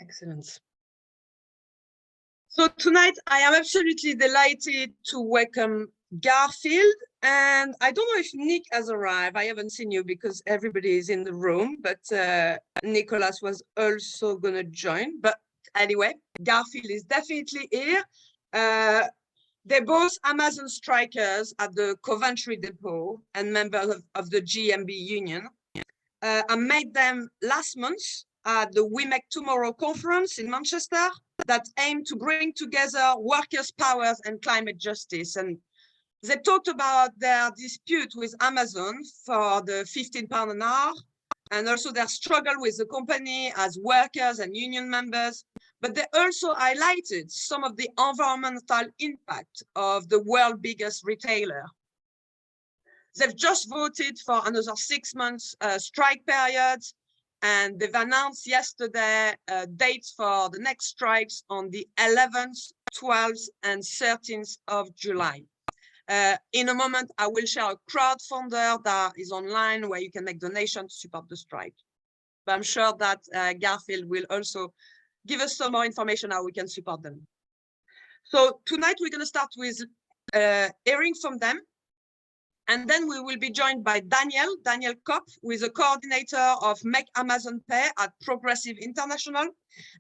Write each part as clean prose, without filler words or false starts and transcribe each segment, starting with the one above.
Excellent. So tonight, I am absolutely delighted to welcome Garfield. And I don't know if Nick has arrived. I haven't seen you because everybody is in the room, but Nicholas was also going to join. But anyway, Garfield is definitely here. They're both Amazon strikers at the Coventry Depot and members of the GMB union. I met them last month at the We Make Tomorrow conference in Manchester that aimed to bring together workers' powers and climate justice. And they talked about their dispute with Amazon for the £15 an hour, and also their struggle with the company as workers and union members. But they also highlighted some of the environmental impact of the world's biggest retailer. They've just voted for another 6 months strike period, and they've announced yesterday dates for the next strikes on the 11th, 12th, and 13th of July. In a moment, I will share a crowdfunder that is online where you can make donations to support the strike. But I'm sure that Garfield will also give us some more information how we can support them. So tonight we're going to start with hearing from them. And then we will be joined by Daniel Kopp, who is a coordinator of Make Amazon Pay at Progressive International.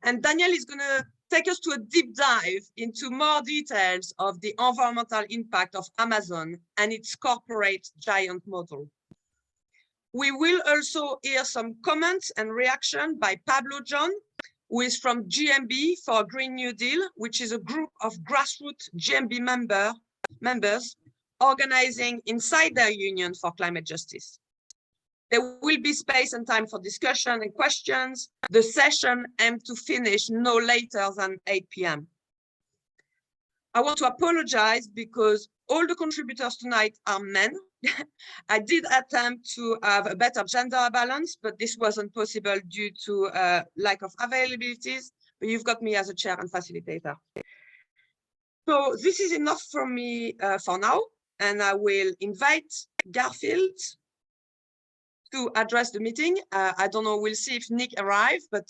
And Daniel is going to take us to a deep dive into more details of the environmental impact of Amazon and its corporate giant model. We will also hear some comments and reaction by Pablo John, who is from GMB for Green New Deal, which is a group of grassroots GMB members organizing inside their union for climate justice. There will be space and time for discussion and questions. The session aimed to finish no later than 8 p.m. I want to apologize because all the contributors tonight are men. I did attempt to have a better gender balance, but this wasn't possible due to lack of availabilities. But you've got me as a chair and facilitator. So this is enough from me for now. And I will invite Garfield to address the meeting. I don't know, we'll see if Nick arrives, but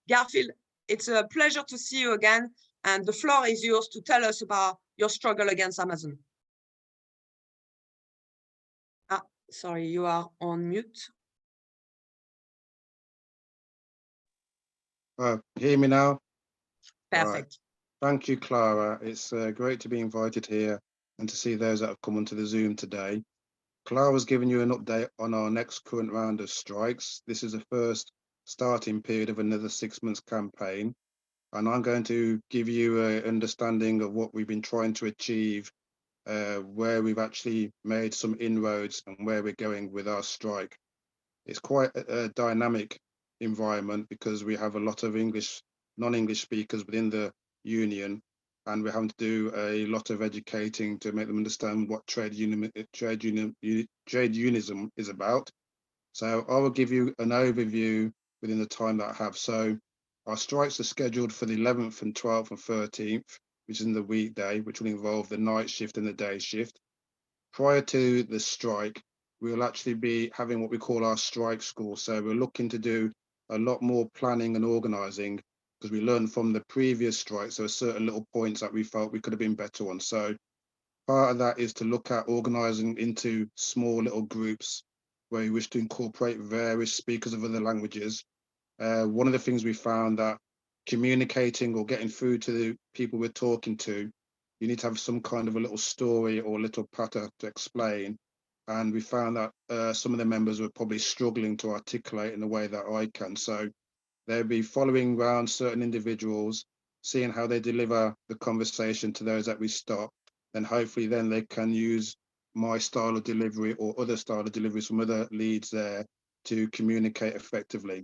Garfield, it's a pleasure to see you again. And the floor is yours to tell us about your struggle against Amazon. Sorry, you are on mute. Hear me now? Perfect. Right. Thank you, Clara. It's great to be invited here and to see those that have come onto the Zoom today. Clara's given you an update on our next current round of strikes. This is the first starting period of another 6 months campaign. And I'm going to give you an understanding of what we've been trying to achieve, where we've actually made some inroads and where we're going with our strike. It's quite a dynamic environment because we have a lot of non-English speakers within the union, and we're having to do a lot of educating to make them understand what trade unionism is about. So I will give you an overview within the time that I have. So our strikes are scheduled for the 11th and 12th and 13th, which is in the weekday, which will involve the night shift and the day shift. Prior to the strike, we'll actually be having what we call our strike school. So we're looking to do a lot more planning and organising because we learned from the previous strikes, there were certain little points that we felt we could have been better on. So part of that is to look at organising into small little groups where we wish to incorporate various speakers of other languages. One of the things we found that communicating or getting through to the people we're talking to, you need to have some kind of a little story or a little patter to explain. And we found that some of the members were probably struggling to articulate in the way that I can. So they'll be following around certain individuals, seeing how they deliver the conversation to those that we stop. Then hopefully then they can use my style of delivery or other style of deliveries from other leads there to communicate effectively.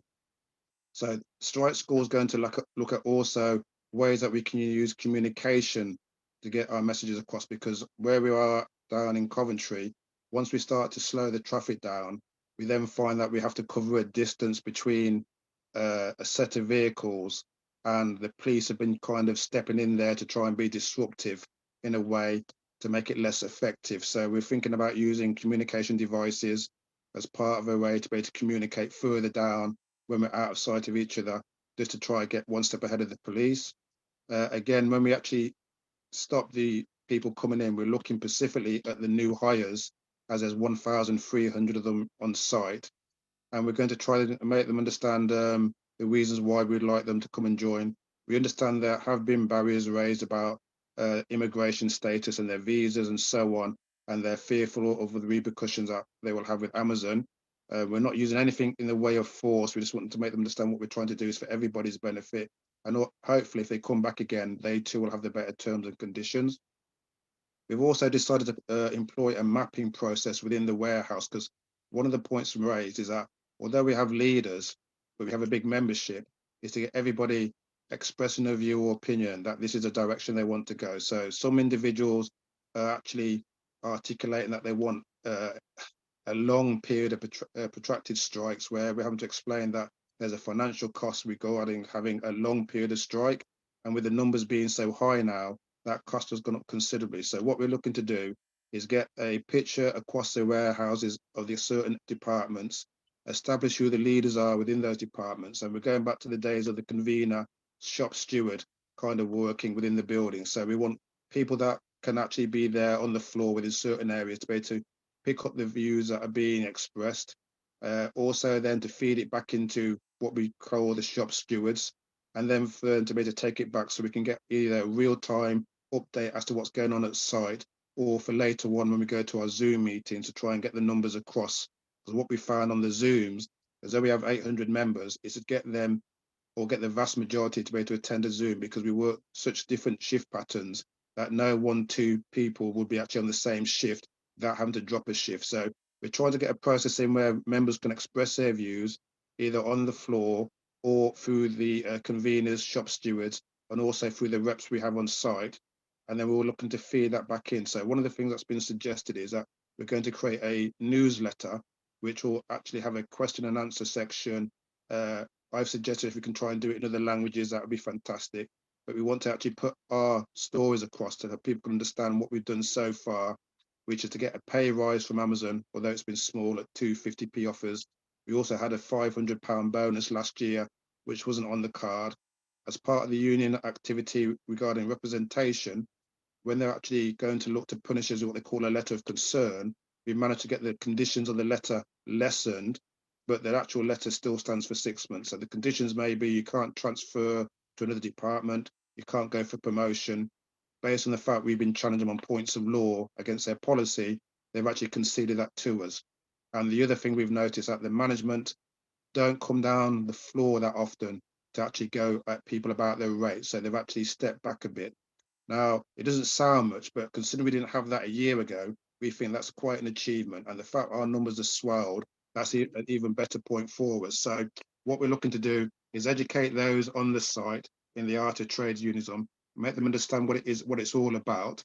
So strike school is going to look at also ways that we can use communication to get our messages across, because where we are down in Coventry, once we start to slow the traffic down, we then find that we have to cover a distance between a set of vehicles, and the police have been kind of stepping in there to try and be disruptive in a way to make it less effective. So we're thinking about using communication devices as part of a way to be able to communicate further down when we're out of sight of each other, just to try and get one step ahead of the police. Again, when we actually stop the people coming in, we're looking specifically at the new hires, as there's 1,300 of them on site. And we're going to try to make them understand the reasons why we'd like them to come and join. We understand there have been barriers raised about immigration status and their visas and so on, and they're fearful of the repercussions that they will have with Amazon. We're not using anything in the way of force. We just want to make them understand what we're trying to do is for everybody's benefit. And hopefully, if they come back again, they too will have the better terms and conditions. We've also decided to employ a mapping process within the warehouse, because one of the points raised is that although we have leaders, but we have a big membership, is to get everybody expressing a view or opinion that this is a direction they want to go. So some individuals are actually articulating that they want a long period of protracted strikes, where we're having to explain that there's a financial cost regarding having a long period of strike. And with the numbers being so high now, that cost has gone up considerably. So what we're looking to do is get a picture across the warehouses of the certain departments, establish who the leaders are within those departments. And we're going back to the days of the convener, shop steward kind of working within the building. So we want people that can actually be there on the floor within certain areas to be able to pick up the views that are being expressed. Also then to feed it back into what we call the shop stewards, and then for them to be able to take it back so we can get either a real-time update as to what's going on at site, or for later on when we go to our Zoom meetings to try and get the numbers across. Because what we found on the Zooms, as though we have 800 members, is to get them or get the vast majority to be able to attend a Zoom, because we work such different shift patterns that no 1-2 people would be actually on the same shift without having to drop a shift. So we're trying to get a process in where members can express their views either on the floor or through the conveners, shop stewards, and also through the reps we have on site. And then we're looking to feed that back in. So one of the things that's been suggested is that we're going to create a newsletter, which will actually have a question and answer section. I've suggested if we can try and do it in other languages, that would be fantastic. But we want to actually put our stories across so that people can understand what we've done so far, which is to get a pay rise from Amazon, although it's been small at 250p offers. We also had a £500 bonus last year, which wasn't on the card. As part of the union activity regarding representation, when they're actually going to look to punish us what they call a letter of concern, we managed to get the conditions of the letter lessened, but the actual letter still stands for 6 months. So the conditions may be you can't transfer to another department, you can't go for promotion. Based on the fact we've been challenging them on points of law against their policy, they've actually conceded that to us. And the other thing we've noticed that the management don't come down the floor that often to actually go at people about their rates. So they've actually stepped back a bit. Now, it doesn't sound much, but considering we didn't have that a year ago, we think that's quite an achievement. And the fact our numbers are swelled, that's an even better point forward. So what we're looking to do is educate those on the site in the art of trades unionism, make them understand what it is, what it's all about.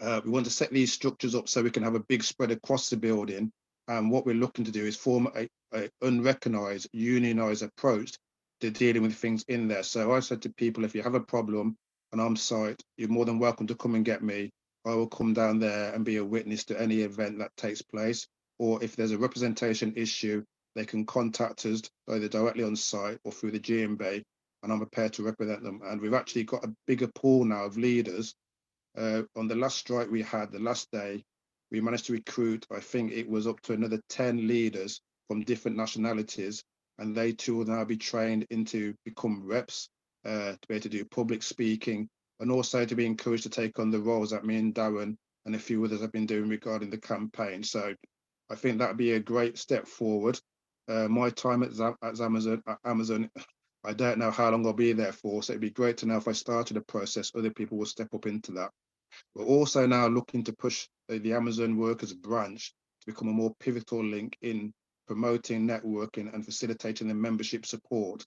We want to set these structures up so we can have a big spread across the building. And what we're looking to do is form a unrecognised, unionised approach to dealing with things in there. So I said to people, if you have a problem and I'm site, you're more than welcome to come and get me. I will come down there and be a witness to any event that takes place. Or if there's a representation issue, they can contact us either directly on site or through the GMB, and I'm prepared to represent them. And we've actually got a bigger pool now of leaders. On the last strike we had, the last day, we managed to recruit, I think it was up to another 10 leaders from different nationalities, and they too will now be trained into become reps, to be able to do public speaking, and also to be encouraged to take on the roles that me and Darren and a few others have been doing regarding the campaign. So I think that would be a great step forward. My time at Amazon, I don't know how long I'll be there for, so it'd be great to know if I started a process, other people will step up into that. We're also now looking to push the Amazon Workers branch to become a more pivotal link in promoting networking and facilitating the membership support.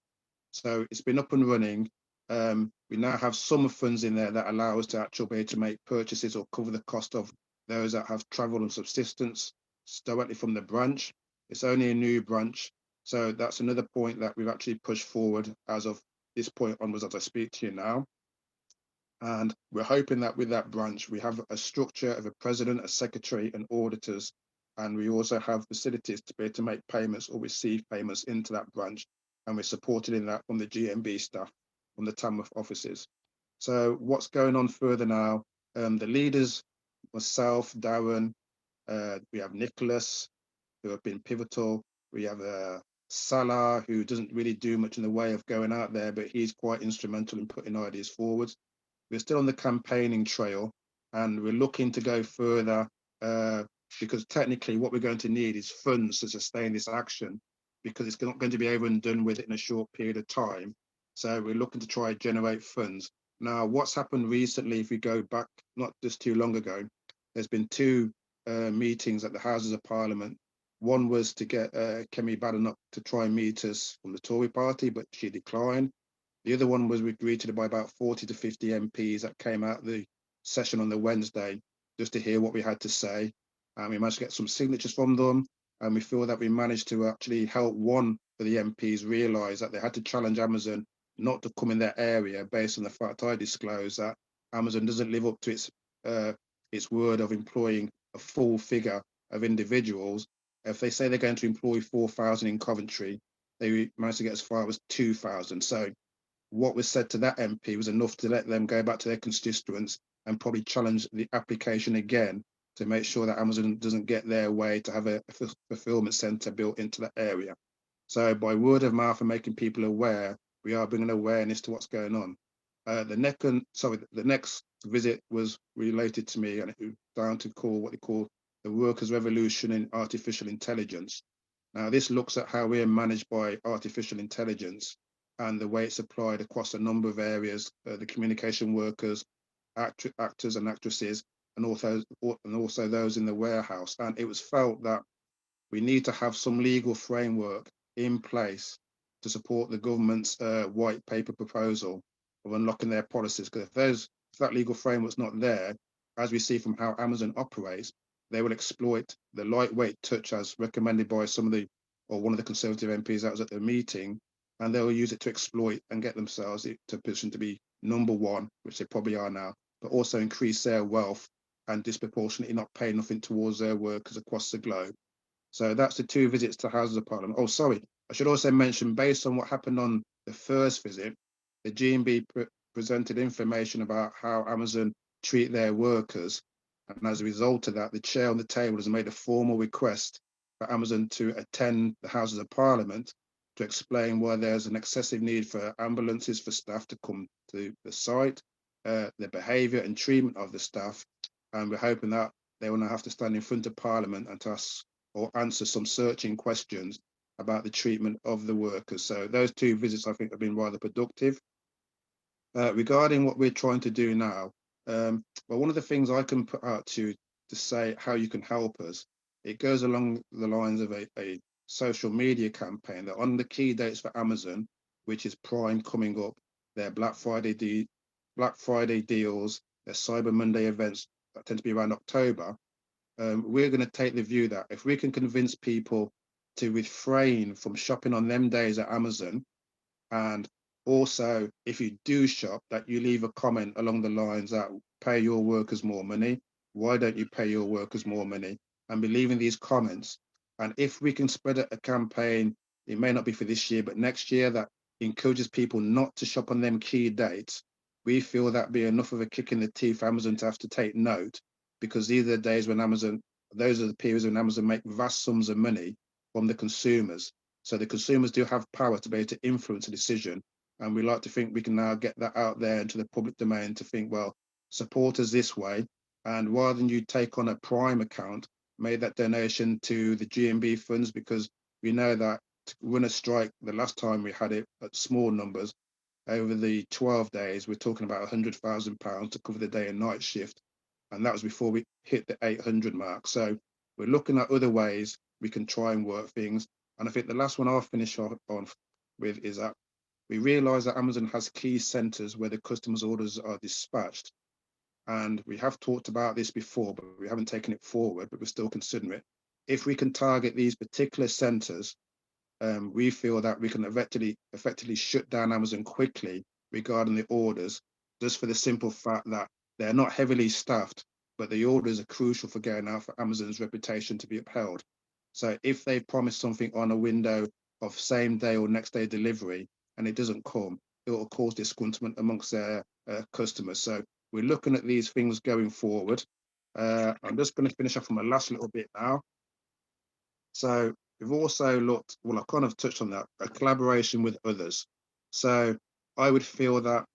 So it's been up and running. We now have some funds in there that allow us to actually be able to make purchases or cover the cost of those that have travel and subsistence directly from the branch. It's only a new branch. So that's another point that we've actually pushed forward as of this point onwards as I speak to you now. And we're hoping that with that branch, we have a structure of a president, a secretary, and auditors. And we also have facilities to be able to make payments or receive payments into that branch. and we're supported in that from the GMB staff, from the Tamworth offices. So what's going on further now? The leaders, myself, Darren, we have Nicholas, who have been pivotal. We have Salah, who doesn't really do much in the way of going out there, but he's quite instrumental in putting ideas forward. We're still on the campaigning trail, and we're looking to go further because technically what we're going to need is funds to sustain this action, because it's not going to be over and done with it in a short period of time. So we're looking to try and generate funds. Now, what's happened recently, if we go back not just too long ago, there's been two meetings at the Houses of Parliament. One was to get Kemi Badenoch to try and meet us from the Tory party, but she declined. The other one was agreed to by about 40 to 50 MPs that came out of the session on the Wednesday, just to hear what we had to say. And we managed to get some signatures from them. And we feel that we managed to actually help one of the MPs realise that they had to challenge Amazon not to come in their area based on the fact I disclosed that Amazon doesn't live up to its word of employing a full figure of individuals. If they say they're going to employ 4,000 in Coventry, they managed to get as far as 2,000. So what was said to that MP was enough to let them go back to their constituents and probably challenge the application again to make sure that Amazon doesn't get their way to have a fulfillment centre built into that area. So by word of mouth and making people aware, we are bringing awareness to what's going on. The next visit was related to me, and it was down to call what they call the Workers' Revolution in Artificial Intelligence. Now, this looks at how we're managed by artificial intelligence and the way it's applied across a number of areas, the communication workers, actors and actresses, and also those in the warehouse. And it was felt that we need to have some legal framework in place to support the government's white paper proposal of unlocking their policies. Because if that legal framework's not there, as we see from how Amazon operates, they will exploit the lightweight touch as recommended by one of the Conservative MPs that was at the meeting, and they'll use it to exploit and get themselves to a position to be number one, which they probably are now, but also increase their wealth and disproportionately not pay nothing towards their workers across the globe. So that's the two visits to Houses of Parliament. Oh, sorry, I should also mention, based on what happened on the first visit, the GMB presented information about how Amazon treat their workers. And as a result of that, the chair on the table has made a formal request for Amazon to attend the Houses of Parliament to explain why there's an excessive need for ambulances for staff to come to the site, the behaviour and treatment of the staff. And we're hoping that they will not have to stand in front of Parliament and to ask or answer some searching questions about the treatment of the workers. So those two visits, I think, have been rather productive. Regarding what we're trying to do now, well, one of the things I can put out to say how you can help us, it goes along the lines of a social media campaign that on the key dates for Amazon, which is Prime coming up, their Black Friday deals, their Cyber Monday events that tend to be around October, we're going to take the view that if we can convince people to refrain from shopping on them days at Amazon, and also if you do shop, that you leave a comment along the lines that pay your workers more money, why don't you pay your workers more money, and be leaving these comments. And if we can spread a campaign, it may not be for this year, but next year, that encourages people not to shop on them key dates, we feel that be enough of a kick in the teeth for Amazon to have to take note, because these are the days when those are the periods when Amazon make vast sums of money from the consumers. So the consumers do have power to be able to influence a decision. And we like to think we can now get that out there into the public domain to think, well, support us this way. And rather than you take on a Prime account, make that donation to the GMB funds, because we know that to run a strike, the last time we had it at small numbers, over the 12 days, we're talking about £100,000 to cover the day and night shift. And that was before we hit the 800 mark. So we're looking at other ways we can try and work things. And I think the last one I'll finish on with is that we realise that Amazon has key centres where the customers' orders are dispatched. And we have talked about this before, but we haven't taken it forward, but we're still considering it. If we can target these particular centres, we feel that we can effectively shut down Amazon quickly regarding the orders, just for the simple fact that they're not heavily staffed, but the orders are crucial for getting out for Amazon's reputation to be upheld. So if they promise something on a window of same day or next day delivery and it doesn't come, it will cause disgruntlement amongst their customers. So we're looking at these things going forward. I'm just going to finish off on my last little bit now. So we've also looked, well, I kind of touched on that, a collaboration with others. So I would feel that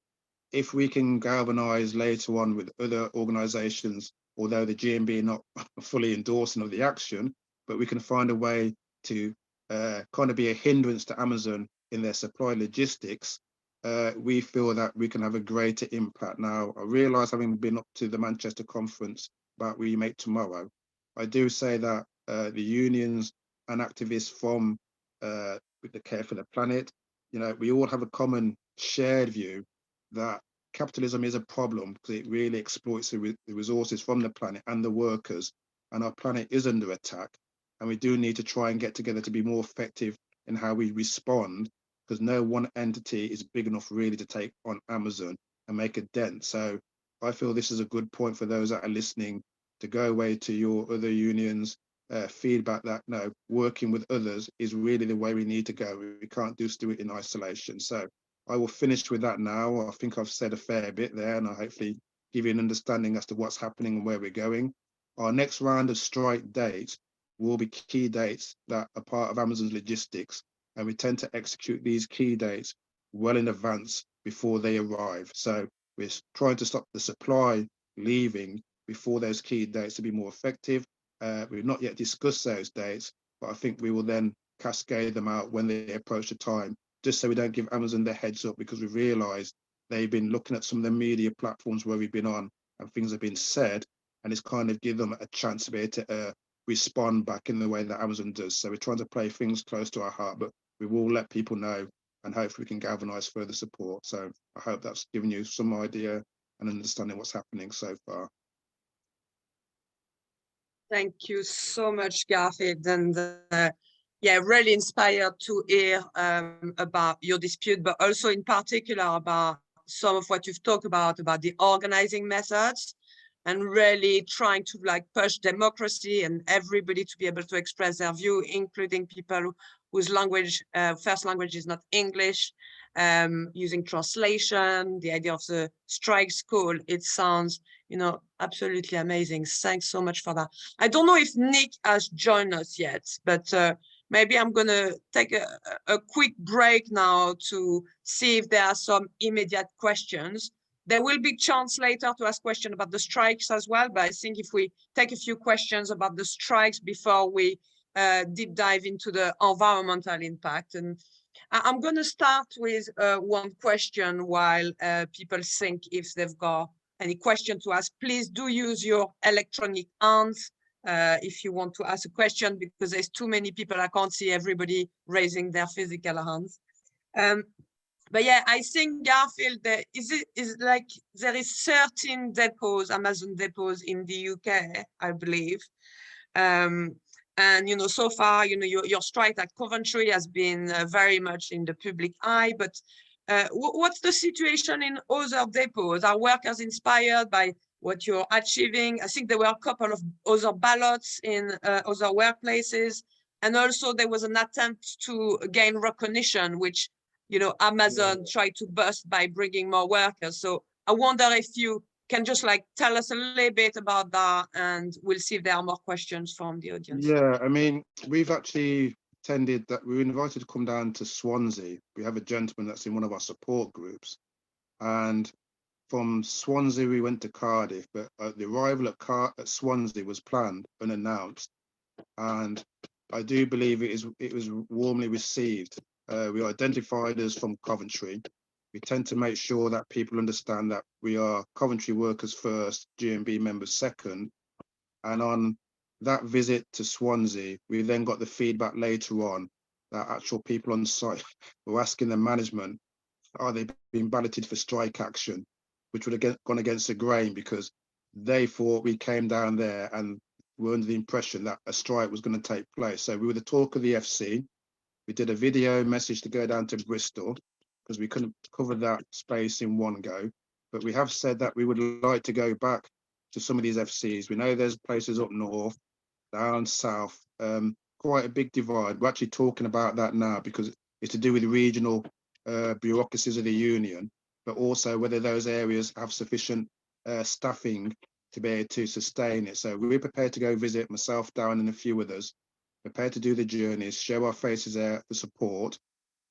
if we can galvanize later on with other organizations, although the GMB are not fully endorsing of the action, but we can find a way to kind of be a hindrance to Amazon in their supply logistics, we feel that we can have a greater impact. Now, I realize, having been up to the Manchester conference about Remake Tomorrow, I do say that the unions and activists from with the Care for the Planet, you know, we all have a common shared view that capitalism is a problem because it really exploits the resources from the planet and the workers, and our planet is under attack. And we do need to try and get together to be more effective in how we respond, because no one entity is big enough really to take on Amazon and make a dent. So I feel this is a good point for those that are listening to go away to your other unions, feedback that no, working with others is really the way we need to go. We can't just do it in isolation. So I will finish with that now. I think I've said a fair bit there, and I hopefully give you an understanding as to what's happening and where we're going. Our next round of strike dates will be key dates that are part of Amazon's logistics, and we tend to execute these key dates well in advance before they arrive. So we're trying to stop the supply leaving before those key dates to be more effective. We've not yet discussed those dates, but I think we will then cascade them out when they approach the time, just so we don't give Amazon the heads up, because we've realized they've been looking at some of the media platforms where we've been on and things have been said, and it's kind of give them a chance to be able to respond back in the way that Amazon does. So we're trying to play things close to our heart, but we will let people know, and hopefully we can galvanize further support. So I hope that's given you some idea and understanding what's happening so far. Thank you so much, Garfield. And yeah, really inspired to hear about your dispute, but also in particular about some of what you've talked about the organizing methods, and really trying to like push democracy and everybody to be able to express their view, including people whose language, first language is not English, using translation, the idea of the strike school. It sounds, you know, absolutely amazing. Thanks so much for that. I don't know if Nick has joined us yet, but maybe I'm going to take a quick break now to see if there are some immediate questions. There will be chance later to ask questions about the strikes as well, but I think if we take a few questions about the strikes before we deep dive into the environmental impact. And I'm going to start with one question while people think if they've got any question to ask. Please do use your electronic hands if you want to ask a question, because there's too many people. I can't see everybody raising their physical hands. But yeah, I think, Garfield, is like there is 13 depots, Amazon depots in the UK, I believe. And, you know, so far, you know, your strike at Coventry has been very much in the public eye, but what's the situation in other depots? Are workers inspired by what you're achieving? I think there were a couple of other ballots in other workplaces. And also there was an attempt to gain recognition, which, you know, Amazon tried to bust by bringing more workers. So I wonder if you can just like tell us a little bit about that, and we'll see if there are more questions from the audience. Yeah, I mean, we've actually attended that. We were invited to come down to Swansea. We have a gentleman that's in one of our support groups, and from Swansea we went to Cardiff, but the arrival at Swansea was planned, unannounced, and I do believe it was warmly received. We are identified as from Coventry. We tend to make sure that people understand that we are Coventry workers first, GMB members second. And on that visit to Swansea, we then got the feedback later on that actual people on site were asking the management, are they being balloted for strike action, which would have gone against the grain, because they thought we came down there and were under the impression that a strike was going to take place. So we were the talk of the FC. We did a video message to go down to Bristol because we couldn't cover that space in one go. But we have said that we would like to go back to some of these FCs. We know there's places up north, down south. quite a big divide. We're actually talking about that now because it's to do with regional bureaucracies of the union, but also whether those areas have sufficient staffing to be able to sustain it. So we're prepared to go visit, myself, Darren, and a few others, prepared to do the journeys, show our faces there for support.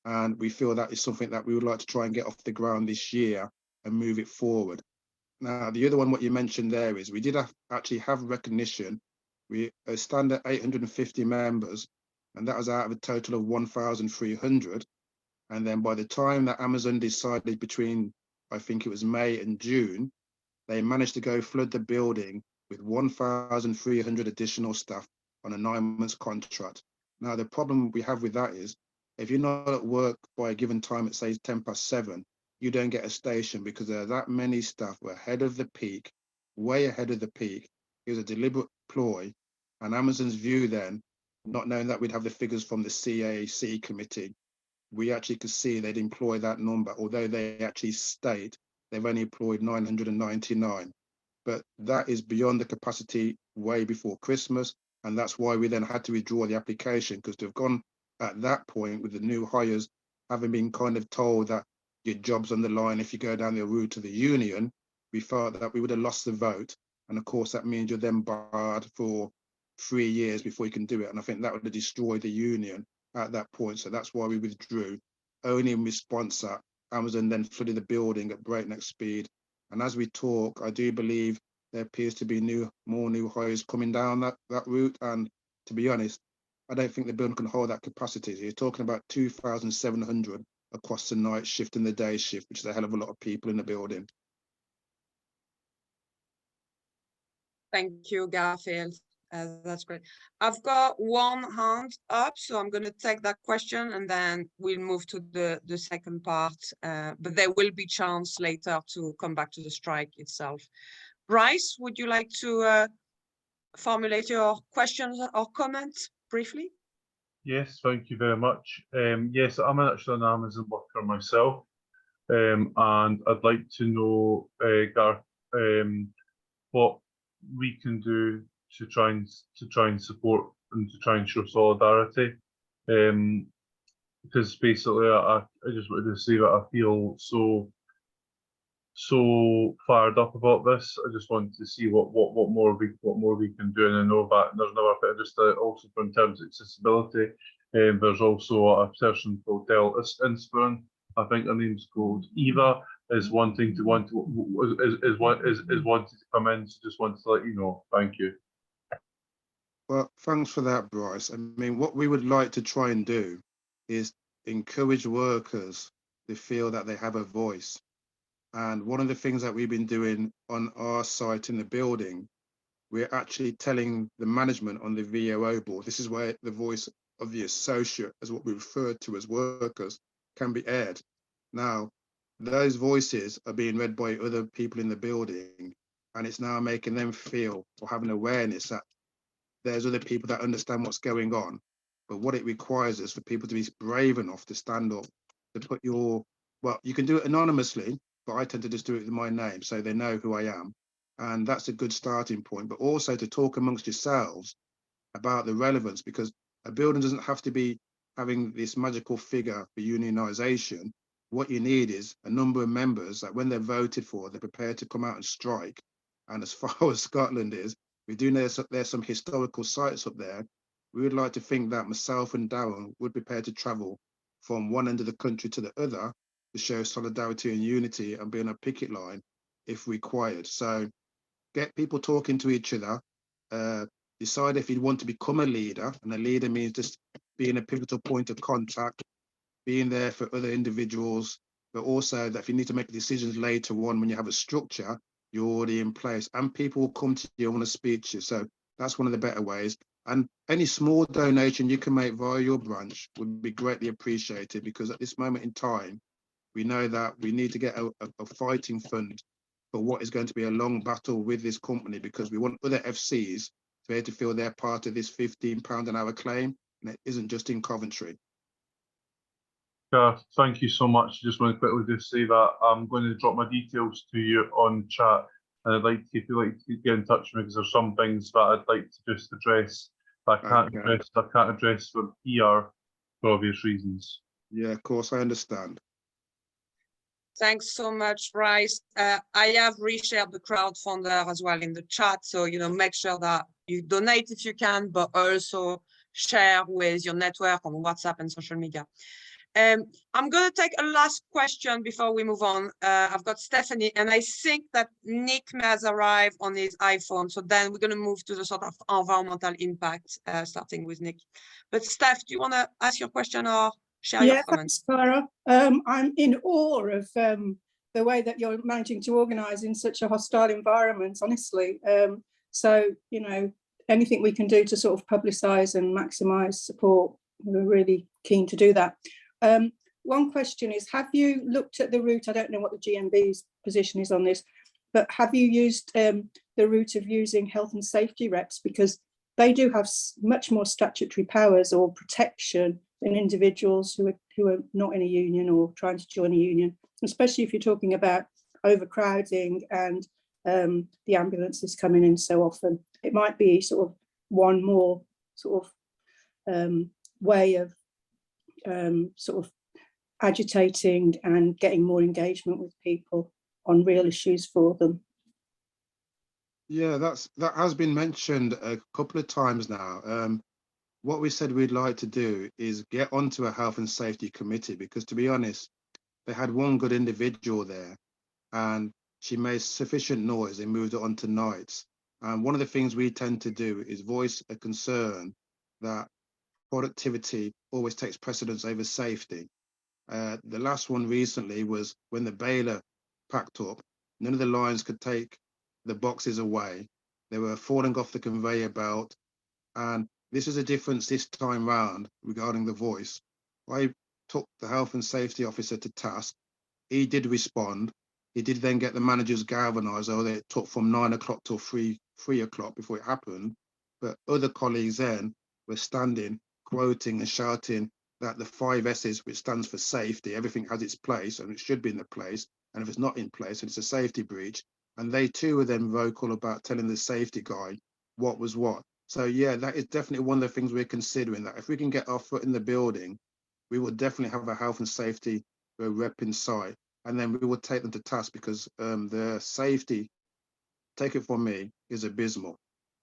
And we feel that is something that we would like to try and get off the ground this year and move it forward. Now, the other one, what you mentioned there is we did actually have recognition. We stand at 850 members, and that was out of a total of 1,300. And then by the time that Amazon decided between, I think it was May and June, they managed to go flood the building with 1,300 additional staff on a 9-month contract. Now, the problem we have with that is if you're not at work by a given time, it says 7:10, you don't get a station because there are that many staff were ahead of the peak, way ahead of the peak. It was a deliberate ploy. And Amazon's view then, not knowing that we'd have the figures from the CAC committee, we actually could see they'd employ that number, although they actually state they've only employed 999. But that is beyond the capacity way before Christmas. And that's why we then had to withdraw the application, because to have gone at that point with the new hires having been kind of told that your job's on the line if you go down the route of the union, we felt that we would have lost the vote. And of course, that means you're then barred for 3 years before you can do it. And I think that would have destroyed the union at that point. So that's why we withdrew, only in response that Amazon then flooded the building at breakneck speed. And as we talk, I do believe there appears to be more new hires coming down that route. And to be honest, I don't think the building can hold that capacity. So you're talking about 2,700 across the night shift and the day shift, which is a hell of a lot of people in the building. Thank you, Garfield. That's great. I've got one hand up, so I'm going to take that question and then we'll move to the second part. But there will be chance later to come back to the strike itself. Bryce, would you like to formulate your questions or comments briefly? Yes, thank you very much. Yes, I'm actually an Amazon worker myself, and I'd like to know, Garth, what we can do to try and support and to try and show solidarity. Because basically, I just wanted to say that I feel so fired up about this. I just want to see what more we can do, and I know that there's another bit just also in terms of accessibility. There's also a person called Del Inspirn, I think her name's called Eva, is wanting to come in. So just wanted to let you know. Thank you. Well, thanks for that, Bryce. I mean, what we would like to try and do is encourage workers to feel that they have a voice. And one of the things that we've been doing on our site in the building, we're actually telling the management on the VOO board, this is where the voice of the associate, as what we refer to as workers, can be aired. Now, those voices are being read by other people in the building, and it's now making them feel or have an awareness that there's other people that understand what's going on. But what it requires is for people to be brave enough to stand up, to put well, you can do it anonymously, but I tend to just do it with my name so they know who I am. And that's a good starting point, but also to talk amongst yourselves about the relevance, because a building doesn't have to be having this magical figure for unionization. What you need is a number of members that when they're voted for, they're prepared to come out and strike. And as far as Scotland is, we do know there's some historical sites up there. We would like to think that myself and Darren would be prepared to travel from one end of the country to the other to show solidarity and unity and be on a picket line if required. So get people talking to each other, decide if you want to become a leader, and a leader means just being a pivotal point of contact, being there for other individuals, but also that if you need to make decisions later on when you have a structure, you're already in place and people will come to you and want to speak to you. So that's one of the better ways. And any small donation you can make via your branch would be greatly appreciated, because at this moment in time, we know that we need to get a fighting fund for what is going to be a long battle with this company, because we want other FCs to be able to feel they're part of this £15 an hour claim, and it isn't just in Coventry. Garth, thank you so much. Just want to quickly just say that I'm going to drop my details to you on chat, and I'd like to, if you'd like to get in touch with me, because there's some things that I'd like to just address I can't Okay. address them here for obvious reasons. Yeah, of course, I understand. Thanks so much, Bryce. I have reshared the crowdfunder as well in the chat. So, make sure that you donate if you can, but also share with your network on WhatsApp and social media. I'm going to take a last question before we move on. I've got Stephanie, and I think that Nick has arrived on his iPhone. So then we're going to move to the sort of environmental impact, starting with Nick. But Steph, do you want to ask your question or share your comments? Thanks, Clara. I'm in awe of the way that you're managing to organise in such a hostile environment, honestly. So, anything we can do to sort of publicise and maximise support, we're really keen to do that. One question is, have you looked at the route? I don't know what the GMB's position is on this, but have you used the route of using health and safety reps? Because they do have much more statutory powers or protection than individuals who are not in a union or trying to join a union, especially if you're talking about overcrowding and the ambulances coming in so often. It might be sort of one more sort of way of sort of agitating and getting more engagement with people on real issues for them. Yeah, that has been mentioned a couple of times now. What we said we'd like to do is get onto a health and safety committee, because to be honest, they had one good individual there and she made sufficient noise. They moved it on to nights. And one of the things we tend to do is voice a concern that productivity always takes precedence over safety. The last one recently was when the baler packed up, none of the lines could take the boxes away. They were falling off the conveyor belt. And this is a difference this time round regarding the voice. I took the health and safety officer to task. He did respond. He did then get the managers galvanized, although it took from 9 o'clock till 3 o'clock before it happened. But other colleagues then were standing, quoting and shouting that the 5 S's, which stands for safety, everything has its place and it should be in the place. And if it's not in place, it's a safety breach. And they too were then vocal about telling the safety guy what was what. So yeah, that is definitely one of the things we're considering, that if we can get our foot in the building, we will definitely have a health and safety rep in sight. And then we will take them to task, because the safety, take it from me, is abysmal.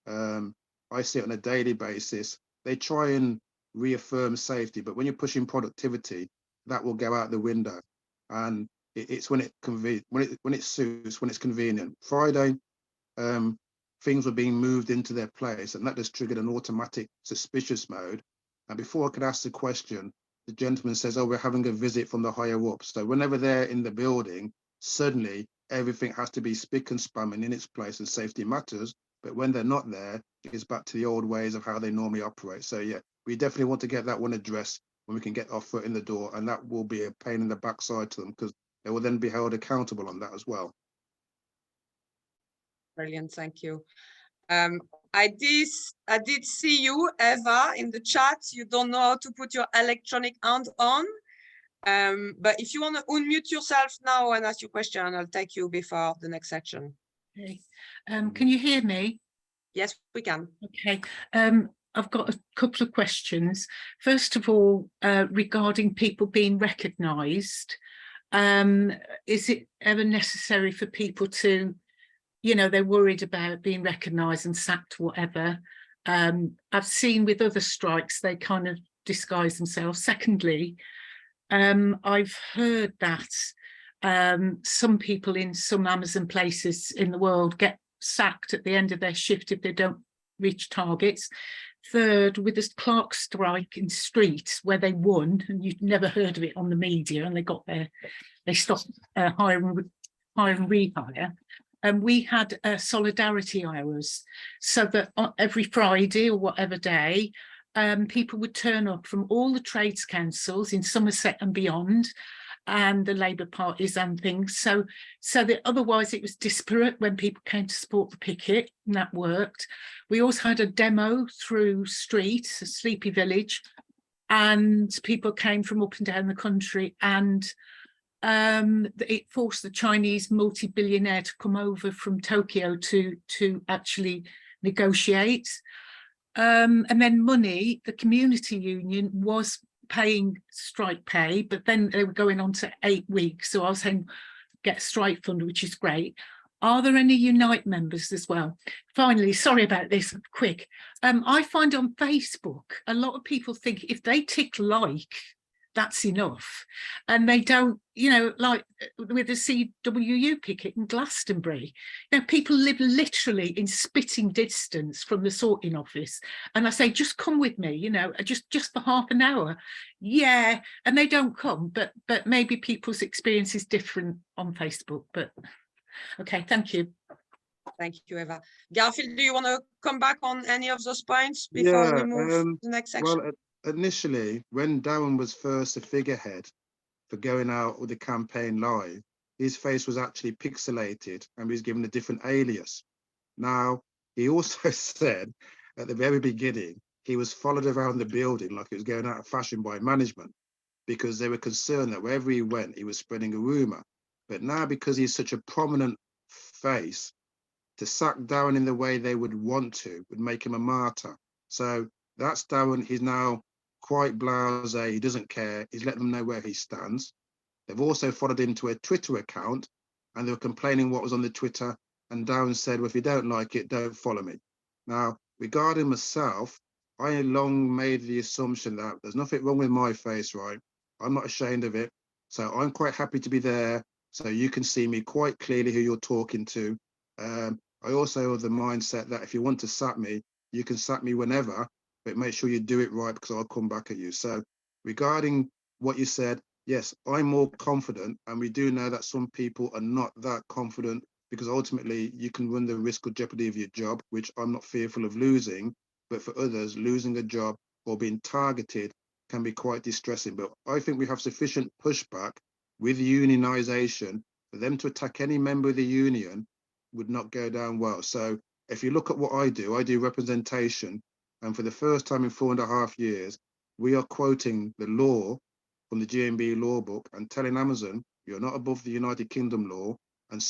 I see it on a daily basis. They try and reaffirm safety, but when you're pushing productivity, that will go out the window. And it's when it suits, when it's convenient. Friday, things were being moved into their place, and that just triggered an automatic suspicious mode. And before I could ask the question, the gentleman says, "Oh, we're having a visit from the higher up." So whenever they're in the building, suddenly everything has to be spick and span and in its place, and safety matters. But when they're not there, it's back to the old ways of how they normally operate. So yeah, we definitely want to get that one addressed when we can get our foot in the door, and that will be a pain in the backside to them, because they will then be held accountable on that as well. Brilliant, thank you. I did see you, Eva, in the chat. You don't know how to put your electronic hand on. But if you want to unmute yourself now and ask your question, I'll take you before the next section. Okay. Can you hear me? Yes, we can. Okay. I've got a couple of questions. First of all, regarding people being recognised, is it ever necessary for people to, they're worried about being recognised and sacked, whatever? I've seen with other strikes, they kind of disguise themselves. Secondly, I've heard that some people in some Amazon places in the world get sacked at the end of their shift if they don't reach targets. Third, with the Clark strike in streets where they won, and you've never heard of it on the media, and they stopped hire and rehire. And we had solidarity hours, so that on every Friday or whatever day, people would turn up from all the trades councils in Somerset and beyond, and the Labour parties and things. So that otherwise it was disparate when people came to support the picket, and that worked. We also had a demo through streets, a Sleepy Village, and people came from up and down the country, and it forced the Chinese multi-billionaire to come over from Tokyo to actually negotiate. And then money, the community union was paying strike pay, but then they were going on to 8 weeks. So I was saying, get strike fund, which is great. Are there any Unite members as well? Finally, sorry about this, quick. I find on Facebook, a lot of people think if they tick like, that's enough. And they don't, you know, like with the CWU picket in Glastonbury, you know, people live literally in spitting distance from the sorting office. And I say, just come with me, you know, just for half an hour. Yeah, and they don't come, but maybe people's experience is different on Facebook. But okay, thank you. Thank you, Eva. Garfield, do you want to come back on any of those points before we move to the next section? Well, initially, when Darren was first a figurehead for going out with the campaign live, his face was actually pixelated and he was given a different alias. Now, he also said at the very beginning, he was followed around the building like he was going out of fashion by management because they were concerned that wherever he went, he was spreading a rumor. But now, because he's such a prominent face, to sack Darren in the way they would want to would make him a martyr. So that's Darren. He's now quite blasé. He doesn't care. He's let them know where he stands. They've also followed him to a Twitter account and they were complaining what was on the Twitter. And Darren said, well, if you don't like it, don't follow me. Now, regarding myself, I long made the assumption that there's nothing wrong with my face, right? I'm not ashamed of it. So I'm quite happy to be there. So you can see me quite clearly who you're talking to. I also have the mindset that if you want to sack me, you can sack me whenever, but make sure you do it right because I'll come back at you. So regarding what you said, yes, I'm more confident. And we do know that some people are not that confident because ultimately you can run the risk or jeopardy of your job, which I'm not fearful of losing. But for others, losing a job or being targeted can be quite distressing. But I think we have sufficient pushback with unionization for them to attack any member of the union would not go down well. So if you look at what I do representation. And for the first time in 4.5 years, we are quoting the law from the GMB law book and telling Amazon, you're not above the United Kingdom law and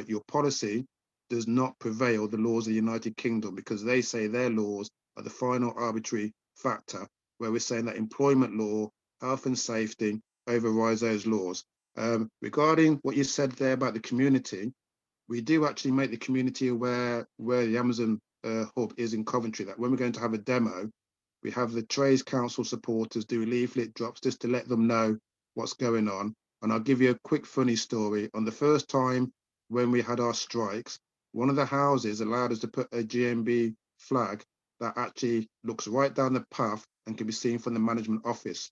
your policy does not prevail the laws of the United Kingdom because they say their laws are the final arbitrary factor where we're saying that employment law, health and safety overrides those laws. Regarding what you said there about the community, we do actually make the community aware where the Amazon hub is in Coventry, that when we're going to have a demo, we have the Trades Council supporters do leaflet drops just to let them know what's going on. And I'll give you a quick funny story. On the first time when we had our strikes, one of the houses allowed us to put a GMB flag that actually looks right down the path and can be seen from the management office.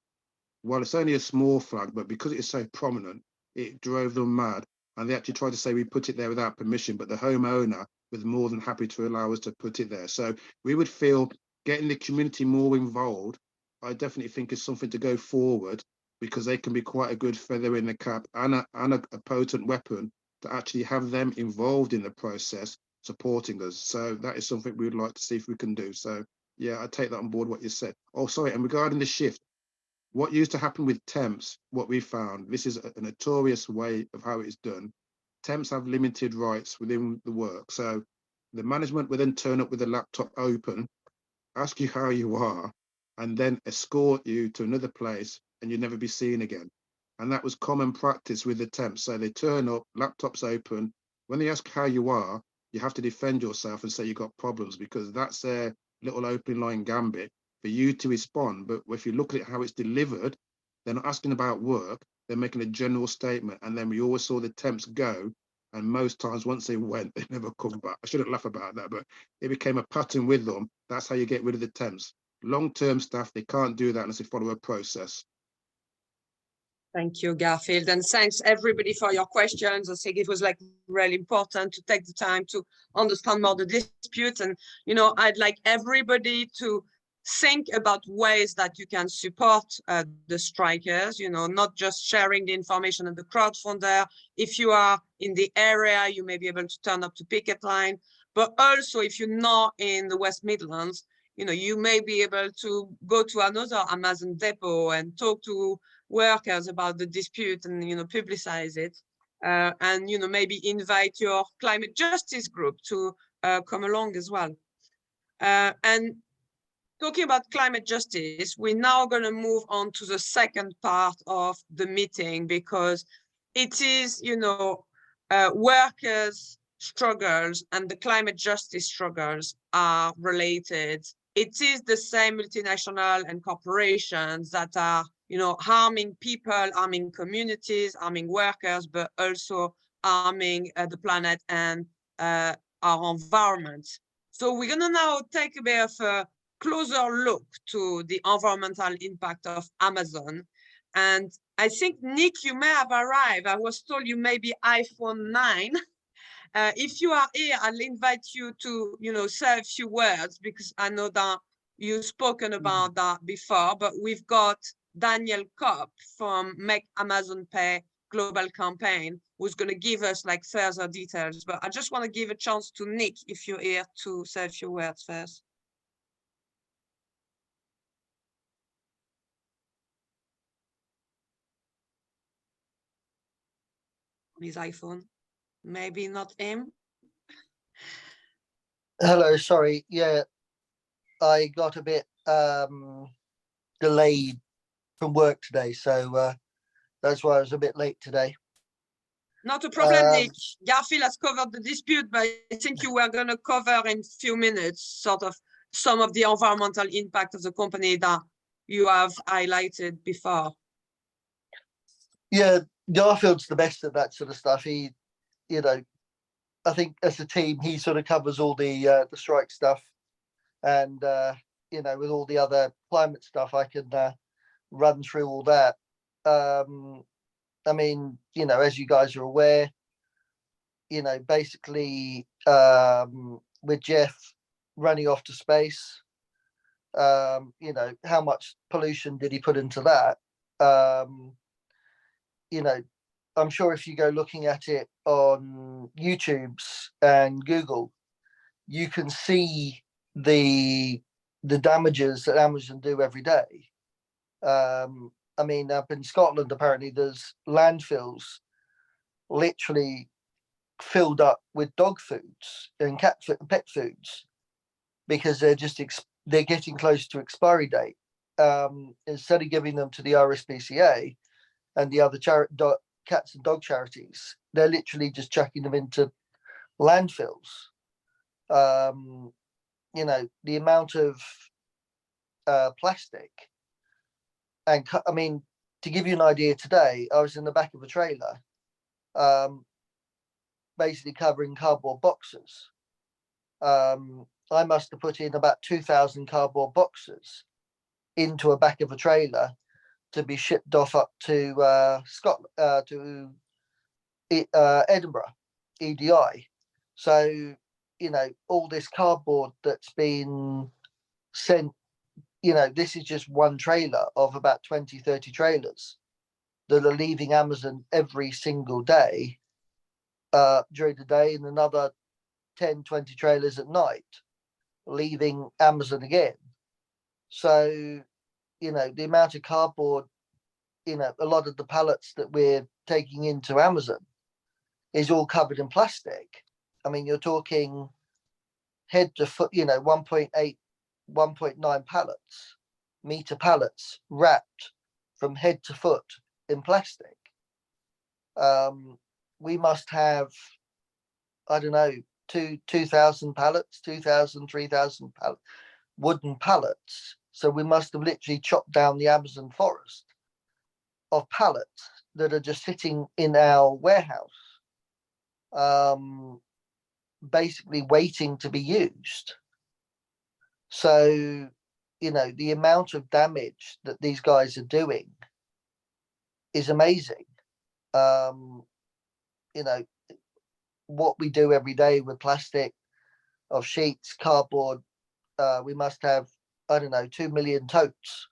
Well, it's only a small flag, but because it is so prominent, it drove them mad. And they actually tried to say we put it there without permission, but the homeowner was more than happy to allow us to put it there. So we would feel getting the community more involved, I definitely think is something to go forward because they can be quite a good feather in the cap and a potent weapon to actually have them involved in the process, supporting us. So that is something we would like to see if we can do. So yeah, I take that on board what you said. Oh, sorry, and regarding the shift, what used to happen with temps, what we found, this is a notorious way of how it is done. Temps have limited rights within the work. So the management will then turn up with the laptop open, ask you how you are, and then escort you to another place and you'll never be seen again. And that was common practice with the temps. So they turn up, laptops open. When they ask how you are, you have to defend yourself and say you've got problems because that's their little open line gambit for you to respond. But if you look at how it's delivered, they're not asking about work, they're making a general statement. And then we always saw the temps go. And most times once they went, they never come back. I shouldn't laugh about that, but it became a pattern with them. That's how you get rid of the temps. Long-term staff, they can't do that unless they follow a process. Thank you, Garfield, and thanks everybody for your questions. I think it was like really important to take the time to understand more the dispute. And, you know, I'd like everybody to think about ways that you can support the strikers, you know, not just sharing the information on the crowdfunder. If you are in the area, you may be able to turn up to picket line, but also if you're not in the West Midlands, you know, you may be able to go to another Amazon depot and talk to workers about the dispute and, you know, publicize it. And, you know, maybe invite your climate justice group to come along as well. And talking about climate justice, we're now going to move on to the second part of the meeting, because it is, you know, workers' struggles and the climate justice struggles are related. It is the same multinational and corporations that are, you know, harming people, harming communities, harming workers, but also harming the planet and our environment. So we're going to now take a bit of a closer look to the environmental impact of Amazon. And I think, Nick, you may have arrived. I was told you may be iPhone 9. If you are here, I'll invite you to, you know, say a few words, because I know that you've spoken about that before, but we've got Daniel Kopp from Make Amazon Pay Global Campaign, who's going to give us like further details. But I just want to give a chance to Nick, if you're here, to say a few words first. His iPhone, maybe not him. Hello, sorry. Yeah, I got a bit delayed from work today, so that's why I was a bit late today. Not a problem, Nick. Garfield has covered the dispute, but I think you were going to cover in a few minutes sort of some of the environmental impact of the company that you have highlighted before. Yeah, Garfield's the best at that sort of stuff. He, you know, I think as a team, he sort of covers all the strike stuff, and you know, with all the other climate stuff, I can run through all that. I mean, you know, as you guys are aware, you know, basically with Jeff running off to space, you know, how much pollution did he put into that? You know, I'm sure if you go looking at it on YouTube's and Google, you can see the damages that Amazon do every day. I mean, up in Scotland, apparently there's landfills literally filled up with dog foods and pet foods, because they're just they're getting close to expiry date. Instead of giving them to the RSPCA and the other cats and dog charities, they're literally just chucking them into landfills. You know, the amount of plastic, and I mean, to give you an idea, today I was in the back of a trailer, basically covering cardboard boxes. I must have put in about 2,000 cardboard boxes into a back of a trailer to be shipped off up to Scotland, to Edinburgh, EDI. So, you know, all this cardboard that's been sent, you know, this is just one trailer of about 20, 30 trailers that are leaving Amazon every single day during the day, and another 10, 20 trailers at night leaving Amazon again. So, you know, the amount of cardboard, you know, a lot of the pallets that we're taking into Amazon is all covered in plastic. I mean, you're talking head to foot, you know, 1.8, 1.9 pallets, meter pallets wrapped from head to foot in plastic. We must have, I don't know, 2,000 pallets, 2,000, 3,000 wooden pallets. So we must have literally chopped down the Amazon forest of pallets that are just sitting in our warehouse, basically waiting to be used. So, you know, the amount of damage that these guys are doing is amazing. You know, what we do every day with plastic, of sheets, cardboard, we must have, I don't know, 2 million totes,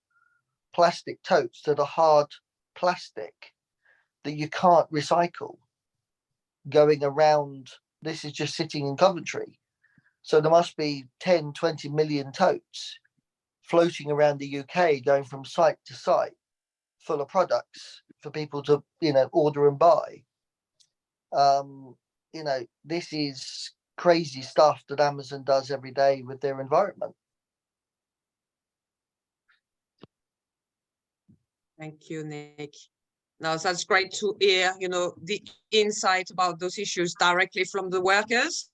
plastic totes that are hard plastic that you can't recycle, going around. This is just sitting in Coventry. So there must be 10, 20 million totes floating around the UK, going from site to site, full of products for people to, you know, order and buy. You know, this is crazy stuff that Amazon does every day with their environment. Thank you, Nick. Now, that's great to hear, the insight about those issues directly from the workers.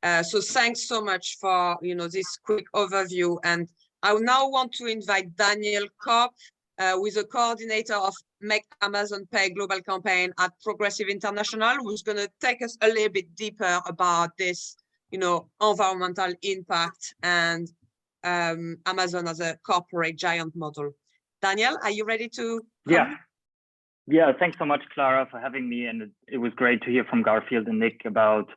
So thanks so much for, this quick overview. And I now want to invite Daniel Kopp, who is a coordinator of Make Amazon Pay Global Campaign at Progressive International, who's going to take us a little bit deeper about this, environmental impact and Amazon as a corporate giant model. Daniel, are you ready to come? Yeah, thanks so much, Clara, for having me. And it was great to hear from Garfield and Nick about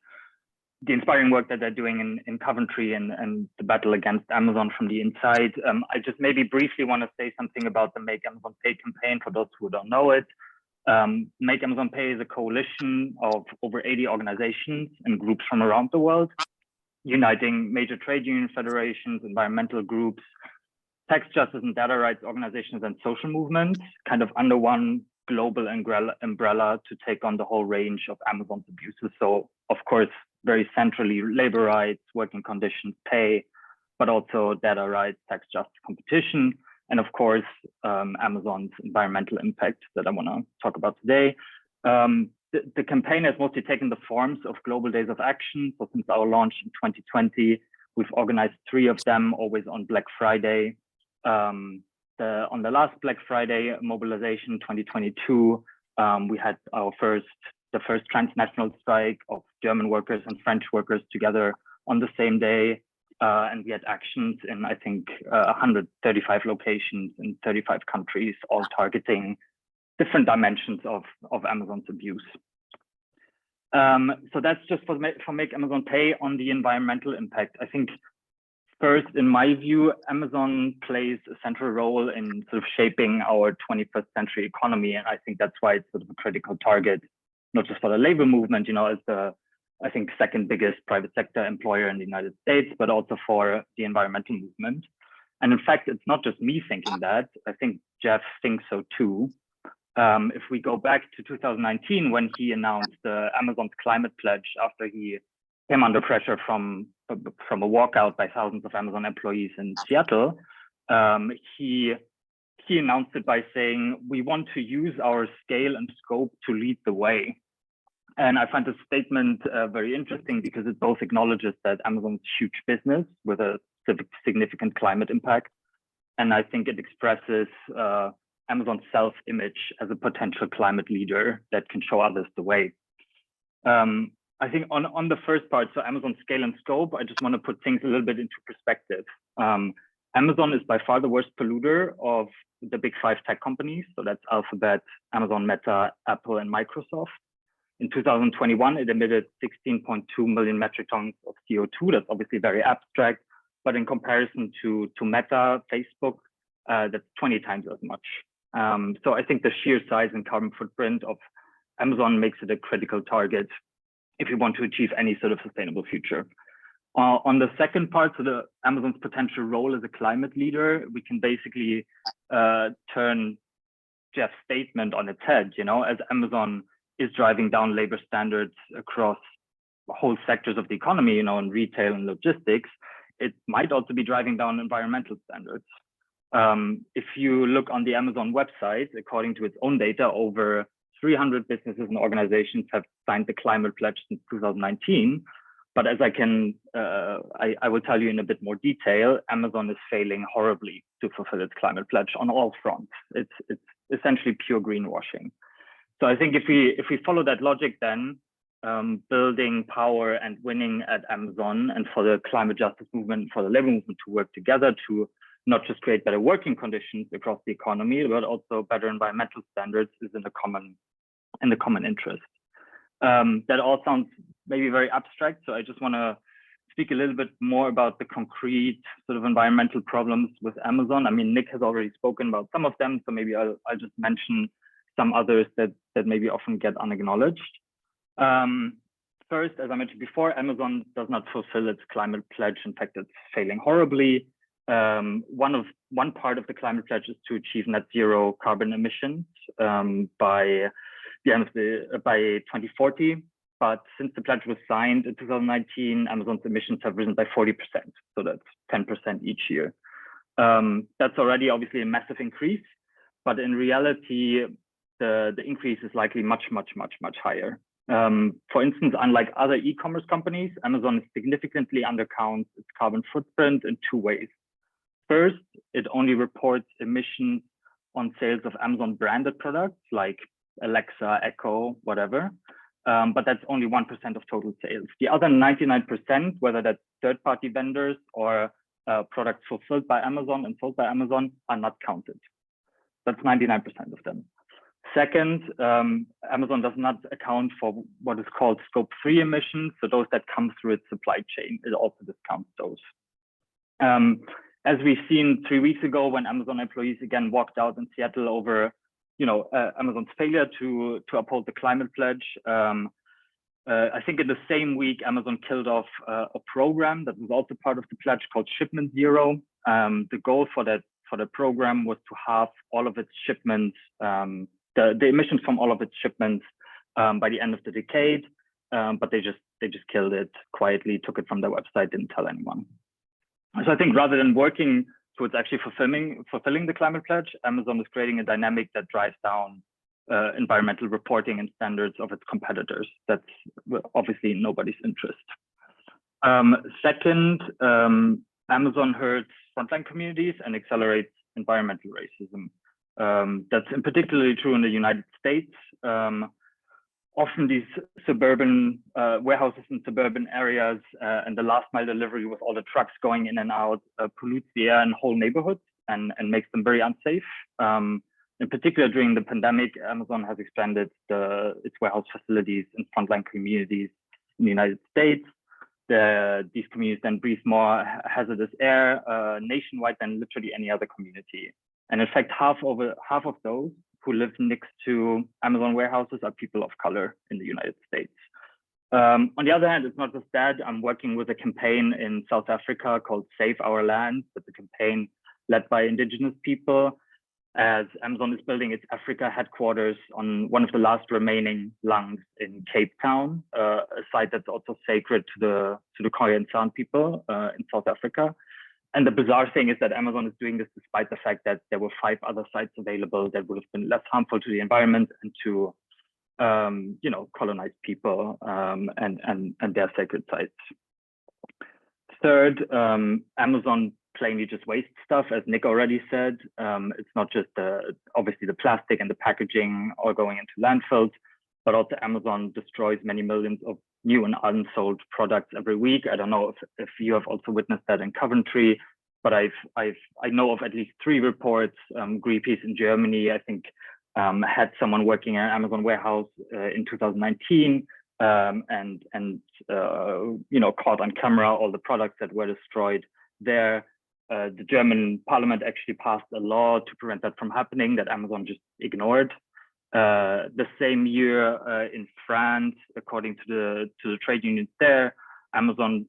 the inspiring work that they're doing in Coventry and the battle against Amazon from the inside. I just maybe briefly want to say something about the Make Amazon Pay campaign for those who don't know it. Make Amazon Pay is a coalition of over 80 organizations and groups from around the world, uniting major trade union federations, environmental groups, tax justice and data rights organizations, and social movements, kind of under one global umbrella to take on the whole range of Amazon's abuses. So, of course, very centrally, labor rights, working conditions, pay, but also data rights, tax justice, competition, and of course, Amazon's environmental impact that I want to talk about today. The campaign has mostly taken the forms of global days of action. So since our launch in 2020, we've organized 3 of them, always on Black Friday. On the last Black Friday mobilization 2022, we had the first transnational strike of German workers and French workers together on the same day. And we had actions in, I think, 135 locations in 35 countries, all targeting different dimensions of Amazon's abuse. So that's just for Make Amazon Pay on the environmental impact. I think first, in my view, Amazon plays a central role in sort of shaping our 21st century economy. And I think that's why it's sort of a critical target, not just for the labor movement, as the, I think, second biggest private sector employer in the United States, but also for the environmental movement. And in fact, it's not just me thinking that. I think Jeff thinks so too. If we go back to 2019, when he announced Amazon's climate pledge after he came under pressure from a walkout by thousands of Amazon employees in Seattle, he announced it by saying, "We want to use our scale and scope to lead the way." And I find this statement very interesting because it both acknowledges that Amazon's huge business with a significant climate impact, and I think it expresses Amazon's self-image as a potential climate leader that can show others the way. I think on the first part, so Amazon's scale and scope, I just want to put things a little bit into perspective. Amazon is by far the worst polluter of the big 5 tech companies. So that's Alphabet, Amazon, Meta, Apple, and Microsoft. In 2021, it emitted 16.2 million metric tons of CO2. That's obviously very abstract, but in comparison to Meta, Facebook, that's 20 times as much. So I think the sheer size and carbon footprint of Amazon makes it a critical target if you want to achieve any sort of sustainable future. On the second part, so Amazon's potential role as a climate leader, we can basically turn Jeff's statement on its head, as Amazon is driving down labor standards across whole sectors of the economy, in retail and logistics, it might also be driving down environmental standards. If you look on the Amazon website, according to its own data, over 300 businesses and organizations have signed the climate pledge since 2019. But as I will tell you in a bit more detail, Amazon is failing horribly to fulfill its climate pledge on all fronts. It's essentially pure greenwashing. So I think if we follow that logic, then building power and winning at Amazon, and for the climate justice movement, for the labor movement to work together to not just create better working conditions across the economy, but also better environmental standards, is in the common interest. That all sounds maybe very abstract, so I just want to speak a little bit more about the concrete sort of environmental problems with Amazon. I mean, Nick has already spoken about some of them, so maybe I'll just mention some others that maybe often get unacknowledged. First, as I mentioned before, Amazon does not fulfill its climate pledge. In fact, it's failing horribly. One part of the climate pledge is to achieve net zero carbon emissions by 2040. but since the pledge was signed in 2019, Amazon's emissions have risen by 40%. So that's 10% each year. That's already obviously a massive increase, but in reality, the increase is likely much higher. For instance, unlike other e-commerce companies, Amazon significantly undercounts its carbon footprint in two ways. First, it only reports emissions on sales of Amazon branded products like Alexa, Echo, whatever. But that's only 1% of total sales. The other 99%, whether that's third-party vendors or products fulfilled by Amazon and sold by Amazon, are not counted. That's 99% of them. Second, Amazon does not account for what is called Scope 3 emissions, so those that come through its supply chain. It also discounts those. As we've seen 3 weeks ago, when Amazon employees again walked out in Seattle over, Amazon's failure to uphold the climate pledge. I think in the same week, Amazon killed off a program that was also part of the pledge called Shipment Zero. The goal for the program was to halve all of its shipments, the emissions from all of its shipments by the end of the decade. But they just killed it quietly, took it from their website, didn't tell anyone. So I think rather than working towards actually fulfilling the climate pledge, Amazon is creating a dynamic that drives down environmental reporting and standards of its competitors. That's obviously in nobody's interest. Second, Amazon hurts frontline communities and accelerates environmental racism. That's in particularly true in the United States. Often these suburban warehouses in suburban areas and the last mile delivery with all the trucks going in and out pollutes the air in whole neighborhoods and makes them very unsafe. In particular, during the pandemic, Amazon has expanded its warehouse facilities in frontline communities in the United States. These communities then breathe more hazardous air nationwide than literally any other community. And in fact, half of those who live next to Amazon warehouses are people of color in the United States. On the other hand, it's not just that. I'm working with a campaign in South Africa called Save Our Land. It's a campaign led by indigenous people, as Amazon is building its Africa headquarters on one of the last remaining lungs in Cape Town, a site that's also sacred to the Khoisan San people in South Africa. And the bizarre thing is that Amazon is doing this despite the fact that there were 5 other sites available that would have been less harmful to the environment and to, colonized people and their sacred sites. Third, Amazon plainly just wastes stuff, as Nick already said. It's not just obviously the plastic and the packaging all going into landfills, but also Amazon destroys many millions of new and unsold products every week. I don't know if you have also witnessed that in Coventry, but I know of at least 3 reports. Greenpeace in Germany, I think, had someone working in an Amazon warehouse in 2019 and caught on camera all the products that were destroyed there. The German parliament actually passed a law to prevent that from happening that Amazon just ignored. The same year in France, according to the trade unions there, Amazon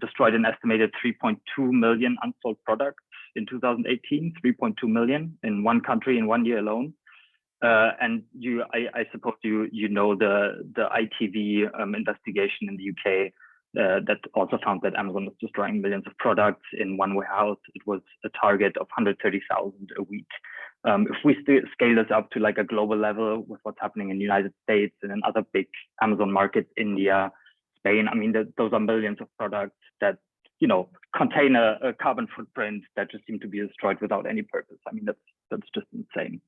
destroyed an estimated 3.2 million unsold products in 2018, 3.2 million in one country in 1 year alone. And I suppose you know the ITV investigation in the UK that also found that Amazon was destroying millions of products in one warehouse. It was a target of 130,000 a week. If we scale this up to like a global level with what's happening in the United States and in other big Amazon markets, India, Spain, I mean, those are millions of products that, contain a carbon footprint that just seem to be destroyed without any purpose. I mean, that's just insane.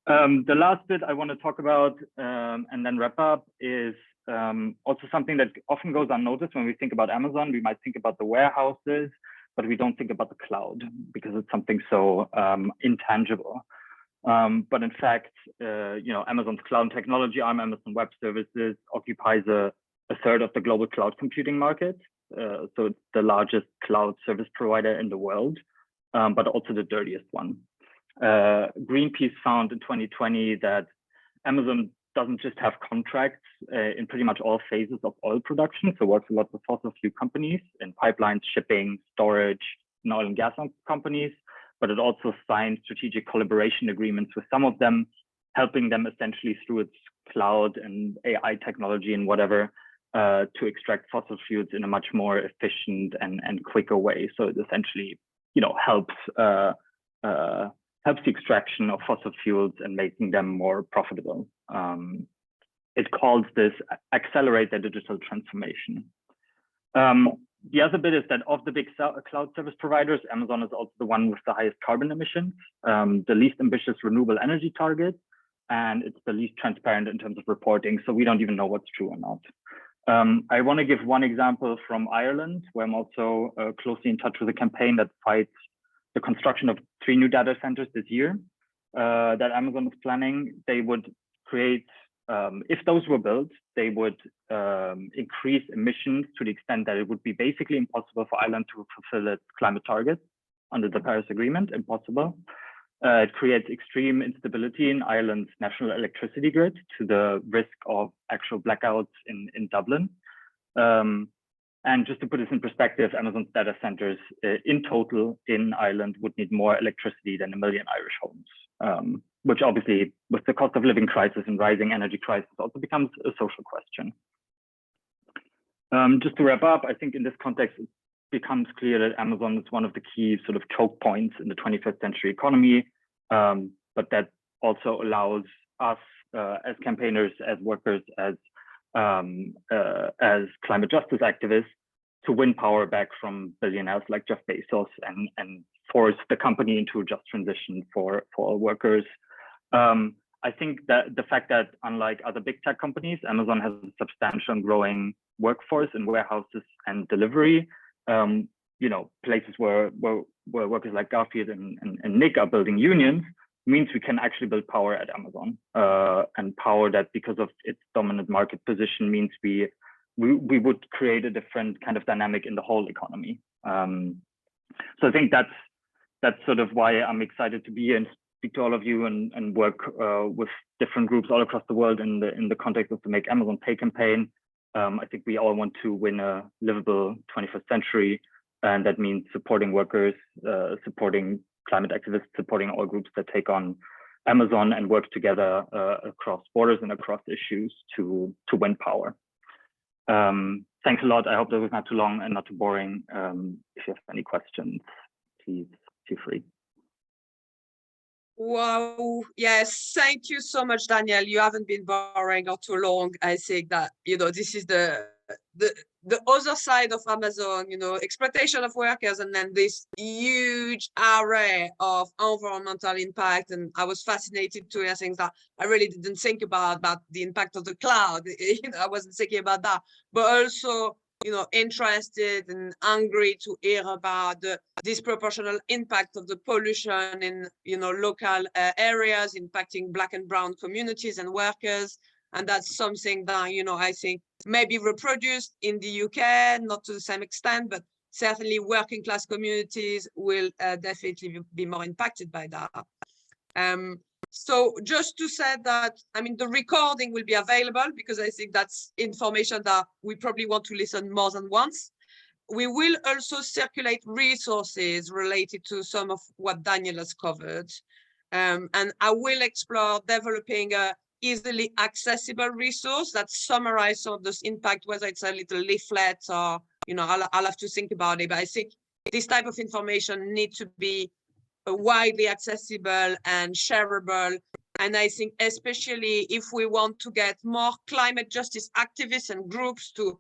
The last bit I want to talk about and then wrap up is also something that often goes unnoticed when we think about Amazon. We might think about the warehouses, but we don't think about the cloud because it's something so intangible. But in fact, Amazon's cloud technology arm, Amazon Web Services, occupies a third of the global cloud computing market. So it's the largest cloud service provider in the world, but also the dirtiest one. Greenpeace found in 2020 that Amazon doesn't just have contracts in pretty much all phases of oil production, so works a lot with fossil fuel companies in pipelines, shipping, storage, and oil and gas companies, but it also signed strategic collaboration agreements with some of them, helping them essentially through its cloud and AI technology and whatever to extract fossil fuels in a much more efficient and quicker way. So it essentially, helps the extraction of fossil fuels and making them more profitable. It calls this accelerate the digital transformation. The other bit is that of the big cloud service providers, Amazon is also the one with the highest carbon emissions, the least ambitious renewable energy target, and it's the least transparent in terms of reporting. So we don't even know what's true or not. I want to give one example from Ireland, where I'm also closely in touch with a campaign that fights the construction of 3 new data centers this year that Amazon is planning. They would create, if those were built, they would increase emissions to the extent that it would be basically impossible for Ireland to fulfill its climate targets under the Paris Agreement, impossible. It creates extreme instability in Ireland's national electricity grid to the risk of actual blackouts in Dublin. And just to put this in perspective, Amazon's data centers in total in Ireland would need more electricity than 1 million Irish homes, which obviously with the cost of living crisis and rising energy crisis also becomes a social question. Just to wrap up, I think in this context, it becomes clear that Amazon is one of the key sort of choke points in the 21st century economy, but that also allows us as campaigners, as workers, as climate justice activists to win power back from billionaires like Jeff Bezos and force the company into a just transition for all workers. I think that the fact that unlike other big tech companies, Amazon has a substantial and growing workforce in warehouses and delivery, places where workers like Garfield and Nick are building unions, means we can actually build power at Amazon, and power that, because of its dominant market position, means we would create a different kind of dynamic in the whole economy. So I think that's sort of why I'm excited to be here and speak to all of you and work with different groups all across the world in the context of the Make Amazon Pay campaign. I think we all want to win a livable 21st century, and that means supporting workers, supporting climate activists, supporting all groups that take on Amazon and work together across borders and across issues to win power. Thanks a lot. I hope that was not too long and not too boring. If you have any questions, please feel free. Wow. Yes. Thank you so much, Daniel. You haven't been boring or too long. I think that, this is the other side of Amazon, exploitation of workers, and then this huge array of environmental impact. And I was fascinated to hear things that I really didn't think about the impact of the cloud. I wasn't thinking about that, but also, interested and angry to hear about the disproportional impact of the pollution in, local areas impacting Black and brown communities and workers. And that's something that, I think maybe reproduced in the UK, not to the same extent, but certainly working class communities will definitely be more impacted by that. So just to say that, the recording will be available, because I think that's information that we probably want to listen more than once. We will also circulate resources related to some of what Daniel has covered. And I will explore developing a easily accessible resource that summarizes some of this impact, whether it's a little leaflet or, I'll have to think about it. But I think this type of information needs to be widely accessible and shareable. And I think especially if we want to get more climate justice activists and groups to,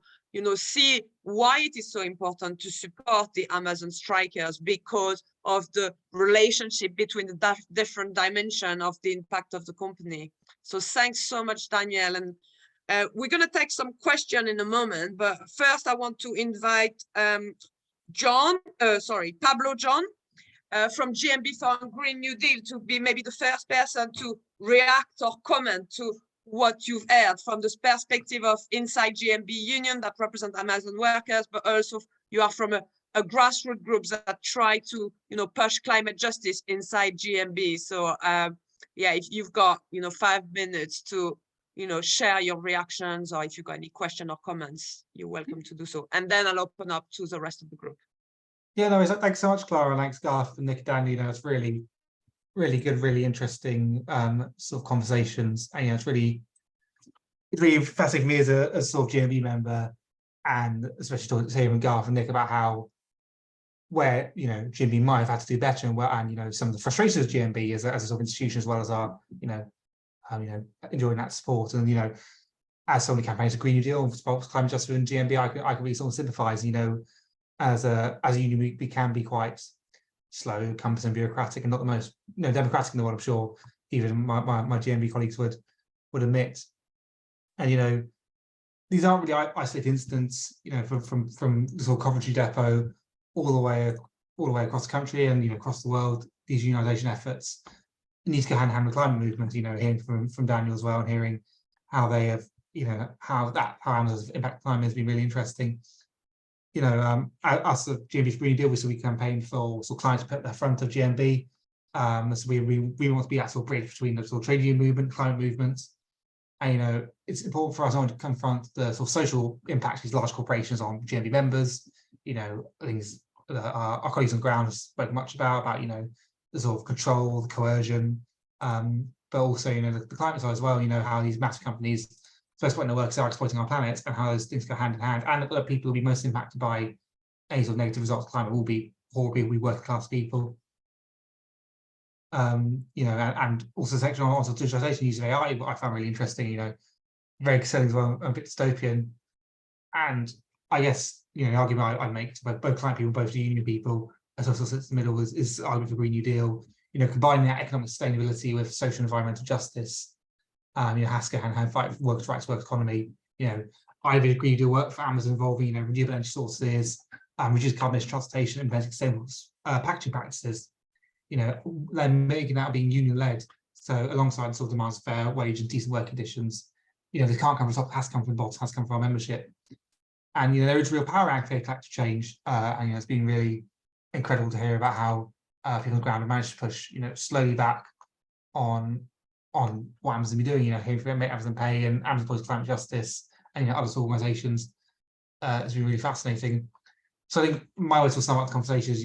see why it is so important to support the Amazon strikers, because of the relationship between the different dimensions of the impact of the company. So thanks so much, Daniel. And we're going to take some questions in a moment, but first I want to invite Pablo John from GMB for Green New Deal to be maybe the first person to react or comment to what you've heard from this perspective of inside GMB Union that represent Amazon workers, but also you are from a grassroots group that try to, push climate justice inside GMB. So if you've got, 5 minutes to, share your reactions, or if you've got any question or comments, you're welcome to do so. And then I'll open up to the rest of the group. Yeah, no, thanks so much, Clara. Thanks, Garth and Nick and Danny. It's really, really good, really interesting sort of conversations. And it's really it's really fascinating for me as a sort of GMB member, and especially talking to Sam and Garth and Nick about how where GMB might have had to do better, and some of the frustrations of GMB as a sort of institution, as well as our enjoying that sport. And as so many campaigns of Green New Deal, climate justice in GMB, I can really sort of sympathise. As a union, we can be quite slow, cumbersome, bureaucratic, and not the most democratic in the world. I'm sure even my GMB colleagues would admit. And these aren't really isolated incidents. From the sort of Coventry depot all the way across the country and across the world. These unionisation efforts need to go hand in hand with climate movement. Hearing from Daniel as well, and hearing how they have, how Amazon's impact climate has been really interesting. Us at GMB Green Deal, we campaign for clients to put at the front of GMB. So we want to be that sort of bridge between the sort of trade union movement, climate movements. And it's important for us to confront the sort of social impacts of these large corporations on GMB members. Things our colleagues on the ground have spoken much about the sort of control, the coercion, but also the climate side as well. How these massive companies, first point their workers are exploiting our planet, and how those things go hand in hand. And the people who will be most impacted by any sort of negative results of climate will be working class people. And also the section on digitalization, use of AI, what I found really interesting. Very exciting as well, a bit dystopian. And I guess the argument I make to both client people, both the union people, as also sits in the middle, is the argument for Green New Deal. Combining that economic sustainability with social and environmental justice. Has to go hand in hand, fight for workers' rights, work economy. I would agree to work for Amazon involving renewable energy sources, reduce carbon emission transportation, implementing sustainable packaging practices. Then making that being union led. So alongside sort of demands of fair wage and decent work conditions, they can't come from the top, has to come from the bottom, has to come from our membership. And there is real power around collective change. And it's been really incredible to hear about how people on the ground have managed to push, slowly back on what Amazon be doing. Here for Make Amazon Pay and Amazon Voice Climate Justice and other organisations. It's been really fascinating. So I think my way to sum up the conversation is,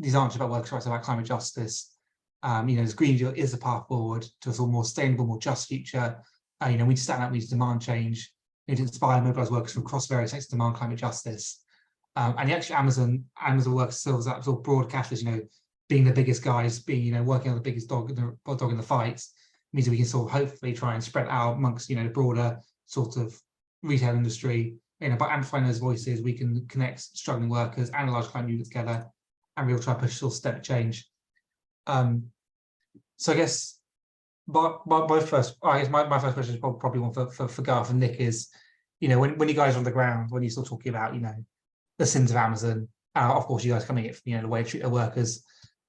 these aren't just about workers' rights, about climate justice. This Green Deal is the path forward to a sort of more sustainable, more just future. We need to stand up, we need to demand change. We need to inspire and mobilise workers from across various sectors to demand climate justice. And actually Amazon works serves that sort of broad catalyst, being the biggest guys, being, working on the biggest dog in the fight, means that we can sort of hopefully try and spread out amongst, the broader sort of retail industry. By amplifying those voices, we can connect struggling workers and large climate movement together, and we'll try to push sort of step change. So I guess my first question is probably one for Garth and Nick is, when you guys are on the ground, when you're sort of talking about, the sins of Amazon, of course you guys coming at the way they treat their workers.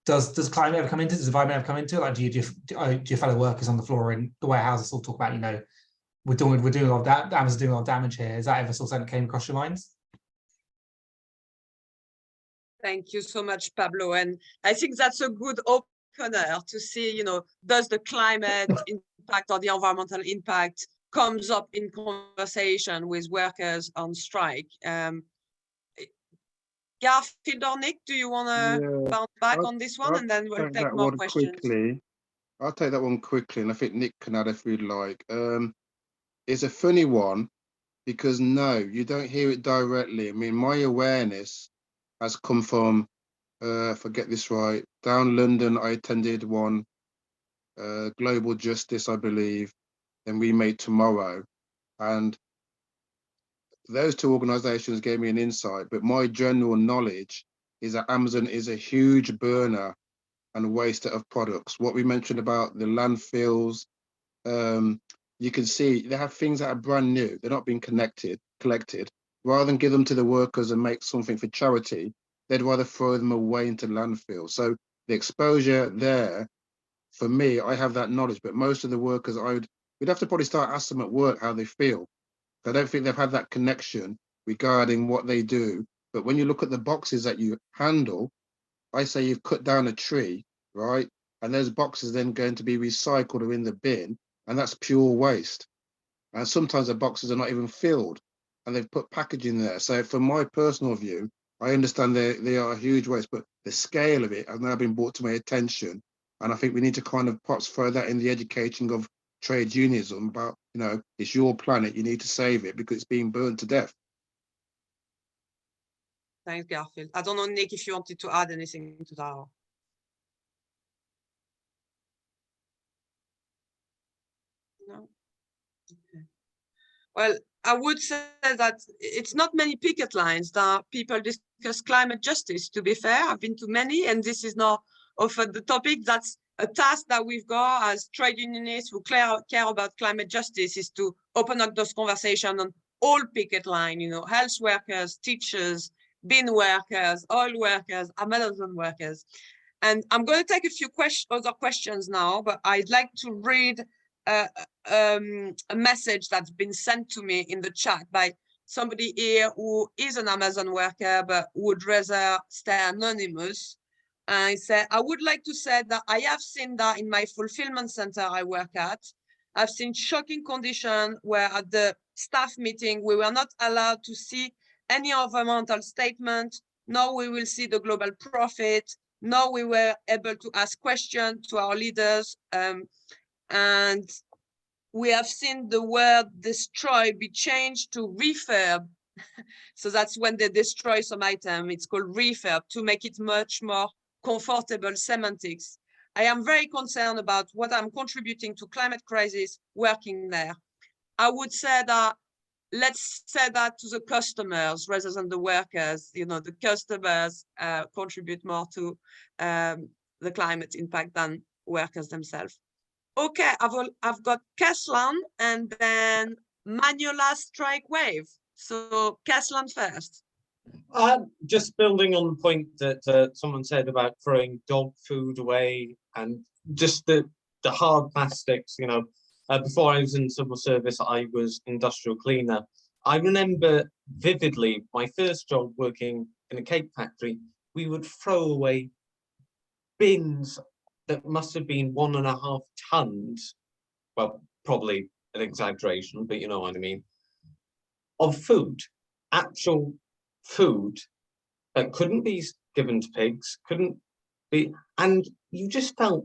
Does climate ever come into it? Does environment ever come into it? Like, do your fellow workers on the floor in the warehouses sort of talk about, we're doing a lot of that, Amazon's doing a lot of damage here? Is that ever sort of something that came across your minds? Thank you so much, Pablo. And I think that's a good opener to see, does the climate impact or the environmental impact comes up in conversation with workers on strike. Garfield or Nick, do you want to bounce back on this one, and then we'll take more questions? I'll take that one quickly, and I think Nick can add if you'd like. It's a funny one because no, you don't hear it directly. I mean, my awareness has come from, if I get this right, down London, I attended one, Global Justice, I believe, and We Made Tomorrow. And those two organizations gave me an insight, but my general knowledge is that Amazon is a huge burner and waster of products. What we mentioned about the landfills, you can see they have things that are brand new. They're not being collected. Rather than give them to the workers and make something for charity, they'd rather throw them away into landfill. So the exposure there, for me, I have that knowledge, but most of the workers, we'd have to probably start asking them at work how they feel. I don't think they've had that connection regarding what they do. But when you look at the boxes that you handle, I say you've cut down a tree, right? And those boxes then going to be recycled or in the bin, and that's pure waste. And sometimes the boxes are not even filled, and they've put packaging there. So from my personal view, I understand they are a huge waste, but the scale of it has now been brought to my attention. And I think we need to kind of perhaps throw that in the education of trade unionism, but you know, it's your planet. You need to save it because it's being burned to death. Thanks, Garfield. I don't know, Nick, if you wanted to add anything to that. No. Okay. Well, I would say that it's not many picket lines that people discuss climate justice. To be fair, I've been to many, and this is not often the topic. That's a task that we've got as trade unionists who care about climate justice, is to open up those conversations on all picket line, you know, health workers, teachers, bin workers, oil workers, Amazon workers. And I'm going to take a few other questions now, but I'd like to read a message that's been sent to me in the chat by somebody here who is an Amazon worker but would rather stay anonymous. And he said, I would like to say that I have seen that in my fulfillment center I work at. I've seen shocking conditions where at the staff meeting we were not allowed to see any environmental statement, nor we will see the global profit, nor we were able to ask questions to our leaders. And we have seen the word destroy be changed to refurb. So that's when they destroy some item, it's called refurb, to make it much more comfortable semantics. I am very concerned about what I'm contributing to climate crisis working there. I would say that let's say that to the customers rather than the workers. You know, the customers contribute more to the climate impact than workers themselves. Okay, I've got Keslan and then Manuela Strike Wave. So Keslan first. Just building on the point that someone said about throwing dog food away and just the hard plastics, you know, before I was in civil service, I was industrial cleaner. I remember vividly my first job working in a cake factory. We would throw away bins that must have been 1.5 tons. Well, probably an exaggeration, but you know what I mean. Of food, actual food that couldn't be given to pigs, couldn't be, and you just felt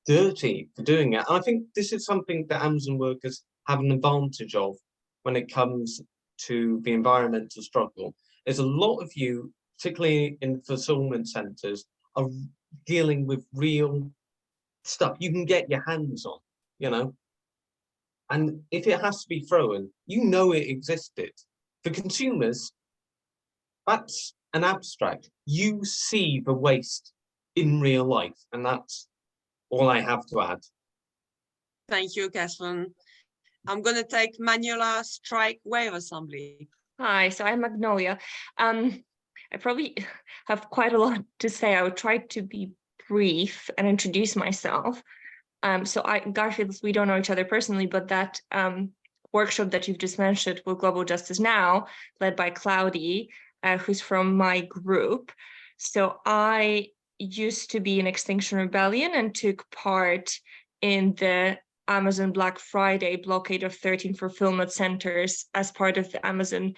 dirty for doing it. And I think this is something that Amazon workers have an advantage of when it comes to the environmental struggle. There's a lot of you, particularly in fulfillment centers, are dealing with real stuff you can get your hands on, you know. And if it has to be thrown, you know it existed. For consumers, that's an abstract. You see the waste in real life, and that's all I have to add. Thank you, Keslan. I'm going to take Manuela Strike Wave Assembly. Hi, so I'm Magnolia. I probably have quite a lot to say. I would try to be brief and introduce myself. So Garfield, we don't know each other personally, but that workshop that you've just mentioned with Global Justice Now, led by Cloudy, who's from my group. So I used to be in Extinction Rebellion and took part in the Amazon Black Friday blockade of 13 fulfillment centers as part of the Amazon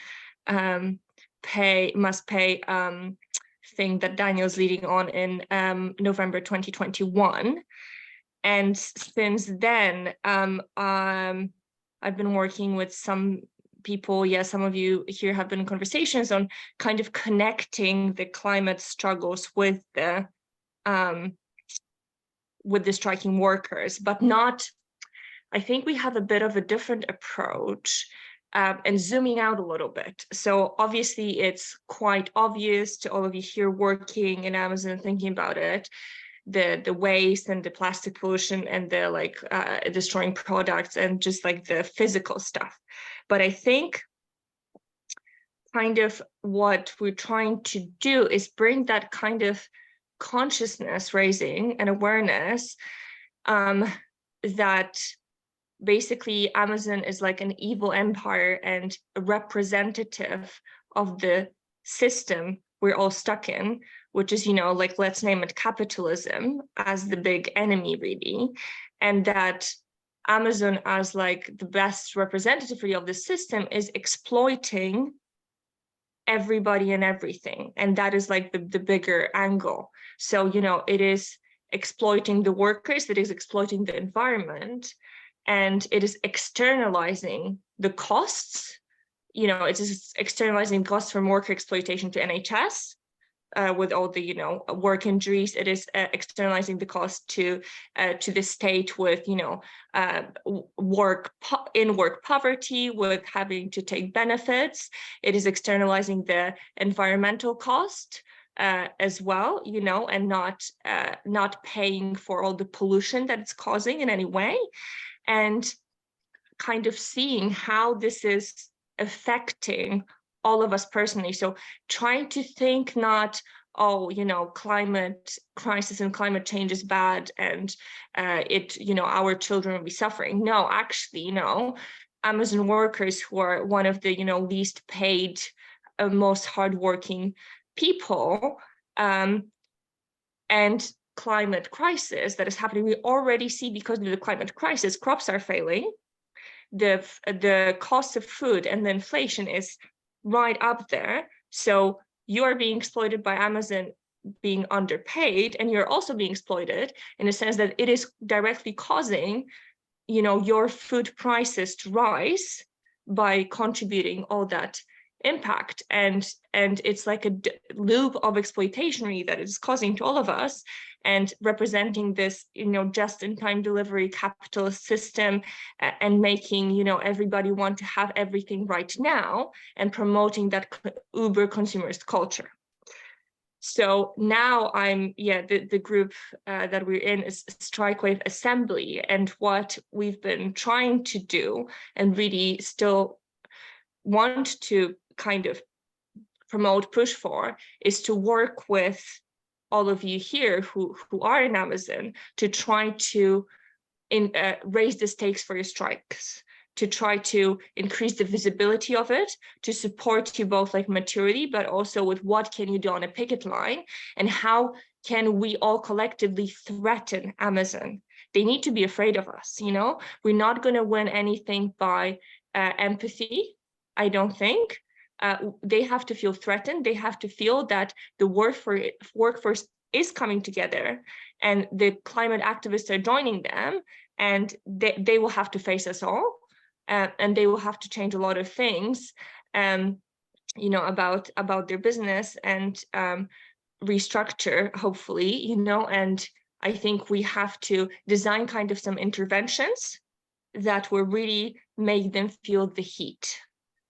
must pay thing that Daniel's leading on in November 2021. And since then, I've been working with some people, some of you here have been in conversations on kind of connecting the climate struggles with the striking workers, but not, I think we have a bit of a different approach and zooming out a little bit. So obviously it's quite obvious to all of you here working in Amazon, thinking about it, the waste and the plastic pollution and the destroying products and just like the physical stuff. But I think kind of what we're trying to do is bring that kind of consciousness raising and awareness that basically Amazon is like an evil empire and a representative of the system we're all stuck in, which is, you know, like, let's name it capitalism as the big enemy, really. And that Amazon, as like the best representative of the system, is exploiting everybody and everything. And that is like the bigger angle. So, you know, it is exploiting the workers, it is exploiting the environment. and it is externalizing the costs. You know, it is externalizing costs from worker exploitation to NHS. With all the, you know, work injuries, it is externalizing the cost to the state with, you know, work poverty, with having to take benefits. It is externalizing the environmental cost as well, you know, and not paying for all the pollution that it's causing in any way, and kind of seeing how this is affecting all of us personally. So trying to think not, oh, you know, climate crisis and climate change is bad and you know, our children will be suffering. No, actually, you know, Amazon workers who are one of the, you know, least paid, most hardworking people, and climate crisis that is happening. We already see, because of the climate crisis, crops are failing. The cost of food and the inflation is right up there. So you are being exploited by Amazon, being underpaid, and you're also being exploited in the sense that it is directly causing, you know, your food prices to rise by contributing all that impact. And it's like a loop of exploitation really that is causing to all of us, and representing this, you know, just-in-time delivery capitalist system, and making, you know, everybody want to have everything right now, and promoting that uber consumerist culture. So now the group that we're in is Strikewave Assembly, and what we've been trying to do and really still want to kind of promote, push for, is to work with all of you here who are in Amazon to try to raise the stakes for your strikes, to try to increase the visibility of it, to support you both like maturity, but also with what can you do on a picket line, and how can we all collectively threaten Amazon. They need to be afraid of us, you know? We're not going to win anything by empathy, I don't think. They have to feel threatened. They have to feel that the workforce is coming together, and the climate activists are joining them, and they will have to face us all, and they will have to change a lot of things, you know, about their business, and restructure, hopefully, you know. And I think we have to design kind of some interventions that will really make them feel the heat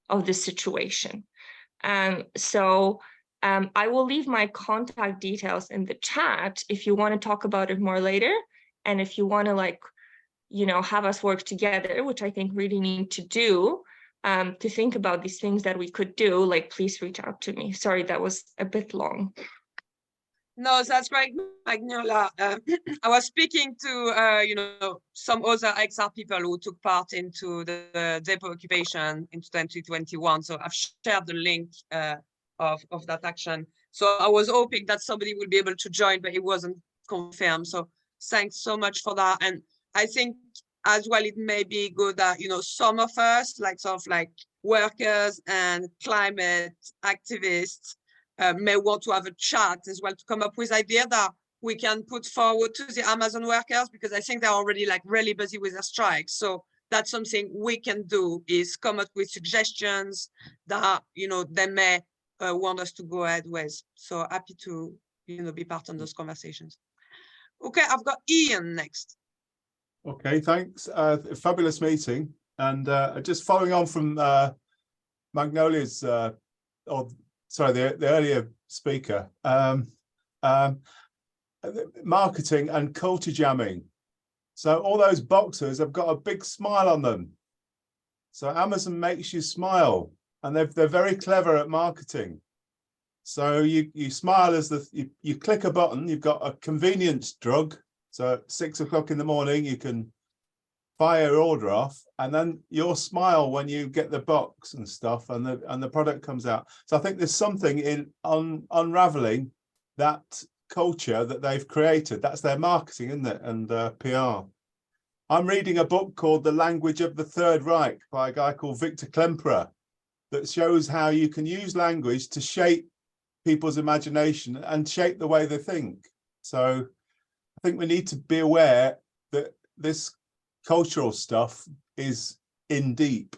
of the situation. So I will leave my contact details in the chat if you want to talk about it more later, and if you want to, like, you know, have us work together, which I think really need to do, to think about these things that we could do, like, please reach out to me. Sorry, that was a bit long. No, that's right, Magnola. I was speaking to, you know, some other XR people who took part into the depot occupation in 2021. So I've shared the link of that action. So I was hoping that somebody would be able to join, but it wasn't confirmed. So thanks so much for that. And I think as well, it may be good that, you know, some of us, like sort of like workers and climate activists, may want to have a chat as well to come up with ideas that we can put forward to the Amazon workers, because I think they're already like really busy with their strikes. So that's something we can do, is come up with suggestions that, you know, they may want us to go ahead with. So happy to, you know, be part of those conversations. Okay, I've got Ian next. Okay, thanks. Fabulous meeting. And just following on from Magnolia's, sorry, the earlier speaker, marketing and culture jamming. So all those boxers have got a big smile on them. So Amazon makes you smile, and they're very clever at marketing. So you smile as you click a button. You've got a convenience drug. So at 6 o'clock in the morning, you can fire your order off, and then you'll smile when you get the box and stuff, and the product comes out. So I think there's something in unraveling that culture that they've created. That's their marketing, isn't it? And PR. I'm reading a book called The Language of the Third Reich by a guy called Victor Klemperer, that shows how you can use language to shape people's imagination and shape the way they think. So I think we need to be aware that this cultural stuff is in deep.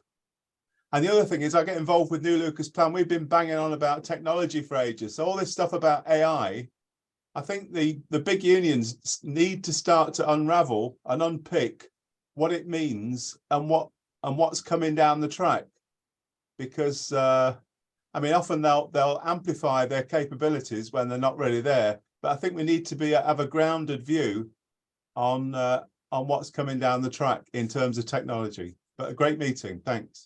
And the other thing is I get involved with New Lucas Plan. We've been banging on about technology for ages. So all this stuff about AI, I think the big unions need to start to unravel and unpick what it means and what's coming down the track. Because I mean, often they'll amplify their capabilities when they're not really there. But I think we need to have a grounded view on what's coming down the track in terms of technology. But a great meeting. Thanks.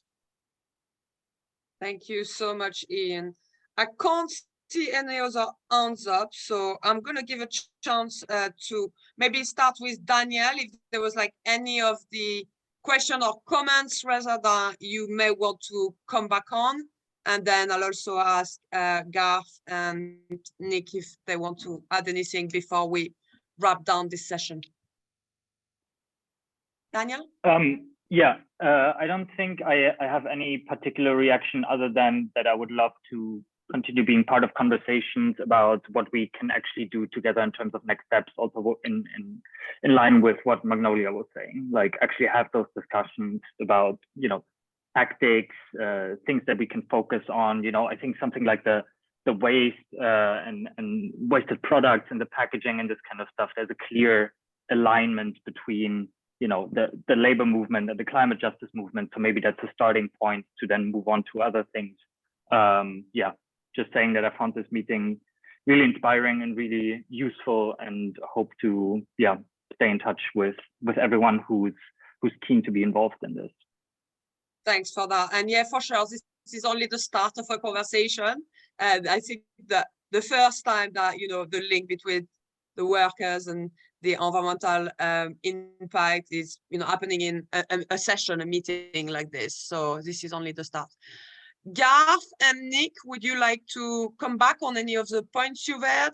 Thank you so much, Ian. I can't see any other hands up, so I'm going to give a chance to maybe start with Daniel, if there was like any of the question or comments rather that you may want to come back on. And then I'll also ask Garth and Nick if they want to add anything before we wrap down this session. Daniel? Yeah, I don't think I have any particular reaction other than that I would love to continue being part of conversations about what we can actually do together in terms of next steps, also in line with what Magnolia was saying, like actually have those discussions about, you know, tactics, things that we can focus on. You know, I think something like the waste and wasted products and the packaging and this kind of stuff, there's a clear alignment between, you know, the labor movement and the climate justice movement. So maybe that's a starting point to then move on to other things. Yeah, just saying that I found this meeting really inspiring and really useful, and hope to, yeah, stay in touch with everyone who's keen to be involved in this. Thanks for that. And yeah, for sure, this is only the start of a conversation. And I think that the first time that, you know, the link between the workers and the environmental impact is, you know, happening in a session, a meeting like this. So this is only the start. Garth and Nick, would you like to come back on any of the points you've had?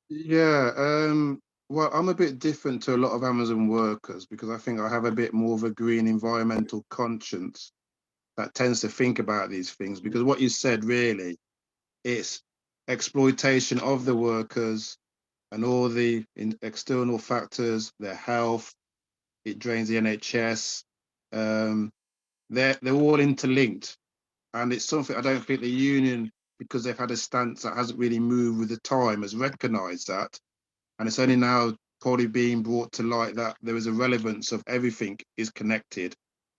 Yeah, well, I'm a bit different to a lot of Amazon workers because I think I have a bit more of a green environmental conscience that tends to think about these things, because what you said really, it's exploitation of the workers and all the external factors, their health, it drains the NHS. They're all interlinked. And it's something I don't think the union, because they've had a stance that hasn't really moved with the time, has recognised that. And it's only now probably being brought to light that there is a relevance of everything is connected.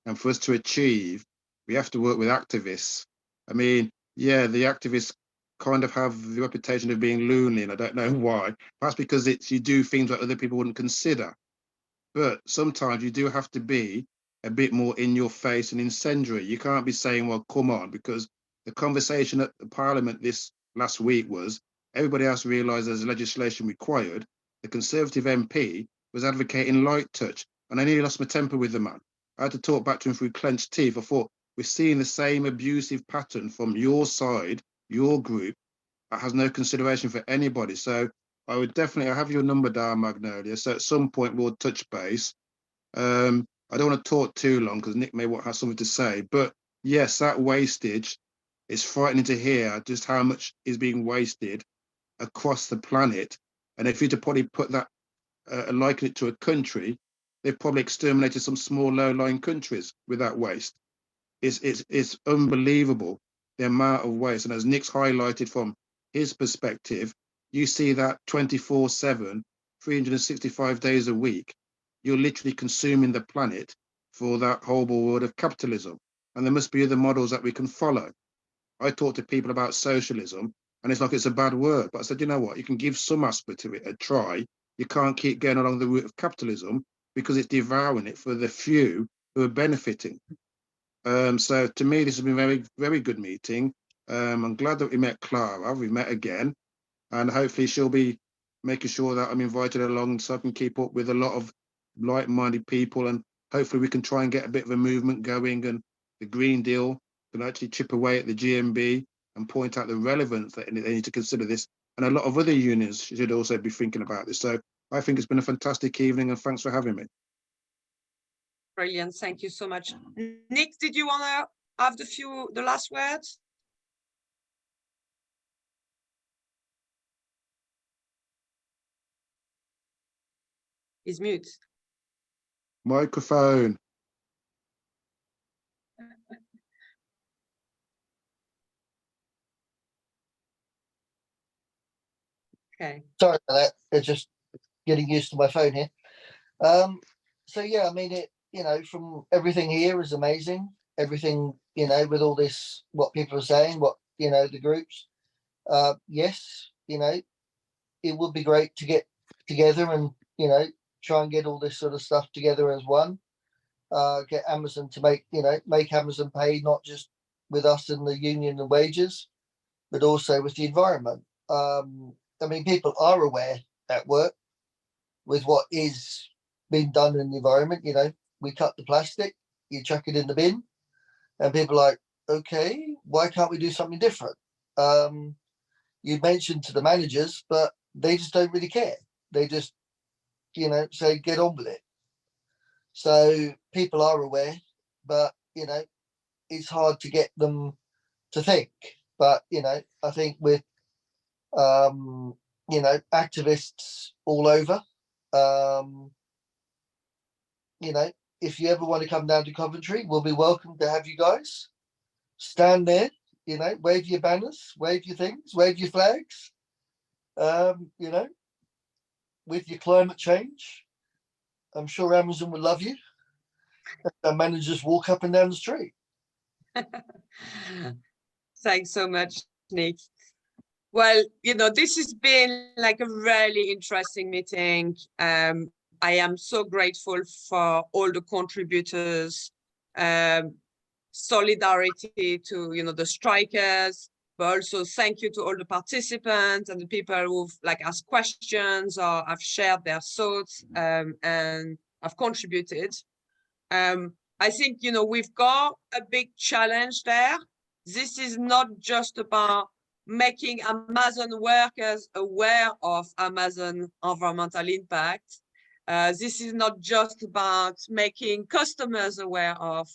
And for us to achieve, we have to work with activists. I mean, yeah, the activists kind of have the reputation of being loony, and I don't know why. Perhaps because you do things that other people wouldn't consider. But sometimes you do have to be a bit more in your face and incendiary. You can't be saying, well, come on, because the conversation at the Parliament this last week was everybody else realised there's legislation required. The Conservative MP was advocating light touch, and I nearly lost my temper with the man. I had to talk back to him through clenched teeth. I thought, we're seeing the same abusive pattern from your side, your group, that has no consideration for anybody. So I would definitely, I have your number down, Magnolia. So at some point we'll touch base. I don't want to talk too long because Nick may have something to say, but yes, that wastage is frightening to hear just how much is being wasted across the planet. And if you to probably put that, liken it to a country, they've probably exterminated some small low-lying countries with that waste. It's unbelievable the amount of waste. And as Nick's highlighted from his perspective, you see that 24/7, 365 days a week, you're literally consuming the planet for that horrible world of capitalism. And there must be other models that we can follow. I talk to people about socialism and it's like it's a bad word, but I said, you know what, you can give some aspect of it a try. You can't keep going along the route of capitalism because it's devouring it for the few who are benefiting. So to me, this has been a very, very good meeting. I'm glad that we met Clara, we met again, and hopefully she'll be making sure that I'm invited along so I can keep up with a lot of like-minded people, and hopefully we can try and get a bit of a movement going, and the Green Deal can actually chip away at the GMB and point out the relevance that they need to consider this. And a lot of other unions should also be thinking about this. So I think it's been a fantastic evening, and thanks for having me. Brilliant, thank you so much. Nick, did you want to have the last words? He's mute. Microphone. Okay. Sorry for that. It's just getting used to my phone here. So yeah, I mean it, from everything here is amazing. Everything, with all this, what people are saying, what, the groups. Yes, it would be great to get together and, try and get all this sort of stuff together as one. Get Amazon to make Amazon pay, not just with us and the union and wages, but also with the environment. I mean, people are aware at work with what is being done in the environment. We cut the plastic, you chuck it in the bin, and people are like, okay, why can't we do something different? You mentioned to the managers, but they just don't really care. They just, say, get on with it. So people are aware, but, it's hard to get them to think. But, I think with, activists all over, if you ever want to come down to Coventry, we'll be welcome to have you guys. Stand there, wave your banners, wave your things, wave your flags, with your climate change. I'm sure Amazon will love you. And managers walk up and down the street. Thanks so much, Nick. Well, this has been like a really interesting meeting. I am so grateful for all the contributors, solidarity to, the strikers, but also thank you to all the participants and the people who've asked questions or have shared their thoughts and have contributed. I think, we've got a big challenge there. This is not just about making Amazon workers aware of Amazon environmental impact. This is not just about making customers aware of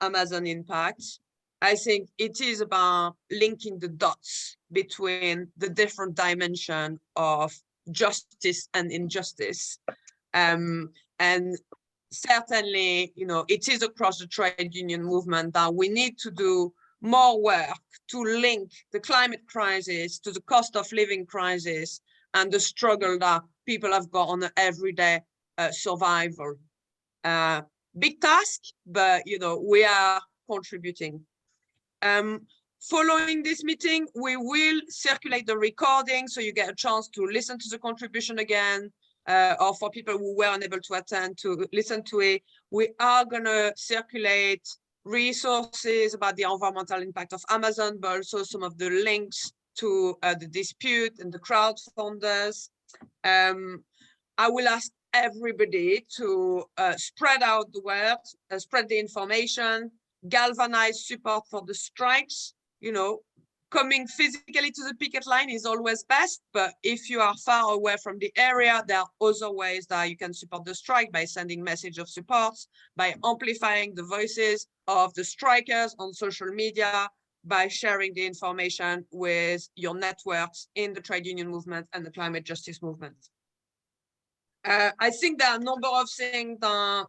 Amazon impact. I think it is about linking the dots between the different dimensions of justice and injustice. And certainly, it is across the trade union movement that we need to do more work to link the climate crisis to the cost of living crisis and the struggle that people have got on an everyday survival. Big task, but we are contributing. Following this meeting, we will circulate the recording so you get a chance to listen to the contribution again, or for people who were unable to attend to listen to it. We are gonna circulate resources about the environmental impact of Amazon, but also some of the links to the dispute and the crowdfunders. I will ask everybody to spread out the word, spread the information, galvanize support for the strikes. Coming physically to the picket line is always best, but if you are far away from the area, there are other ways that you can support the strike by sending message of support, by amplifying the voices of the strikers on social media, by sharing the information with your networks in the trade union movement and the climate justice movement. I think there are a number of things that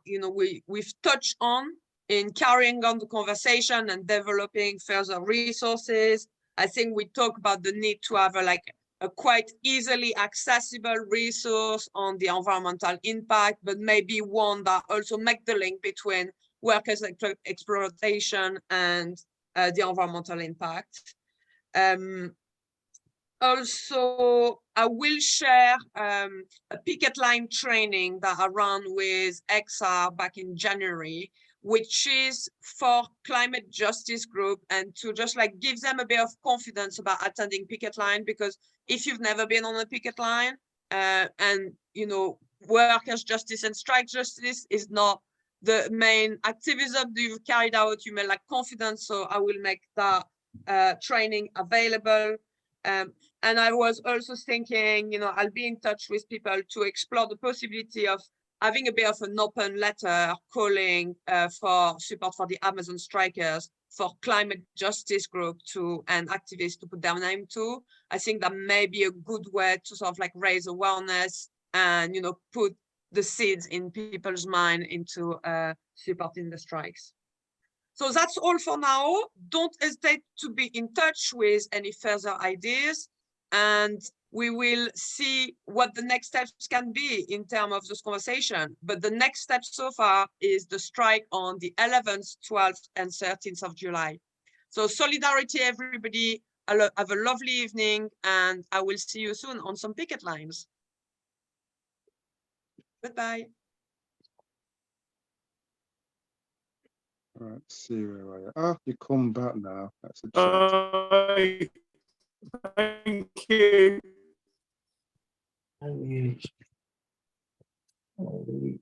we've touched on in carrying on the conversation and developing further resources. I think we talk about the need to have a quite easily accessible resource on the environmental impact, but maybe one that also make the link between workers' exploitation and the environmental impact. Also, I will share a picket line training that I ran with XR back in January, which is for climate justice group, and to just give them a bit of confidence about attending picket line, because if you've never been on a picket line and workers' justice and strike justice is not the main activism you've carried out, you may lack confidence. So I will make that training available. And I was also thinking, I'll be in touch with people to explore the possibility of having a bit of an open letter calling for support for the Amazon strikers, for climate justice group and activists to put their name to. I think that may be a good way to sort of raise awareness and, put the seeds in people's mind into supporting the strikes. So that's all for now. Don't hesitate to be in touch with any further ideas, and we will see what the next steps can be in terms of this conversation. But the next step so far is the strike on the 11th, 12th, and 13th of July. So solidarity, everybody. Have a lovely evening, and I will see you soon on some picket lines. Goodbye. All right, see where are you? Oh, you come back now. That's a chat. Thank you. Oh,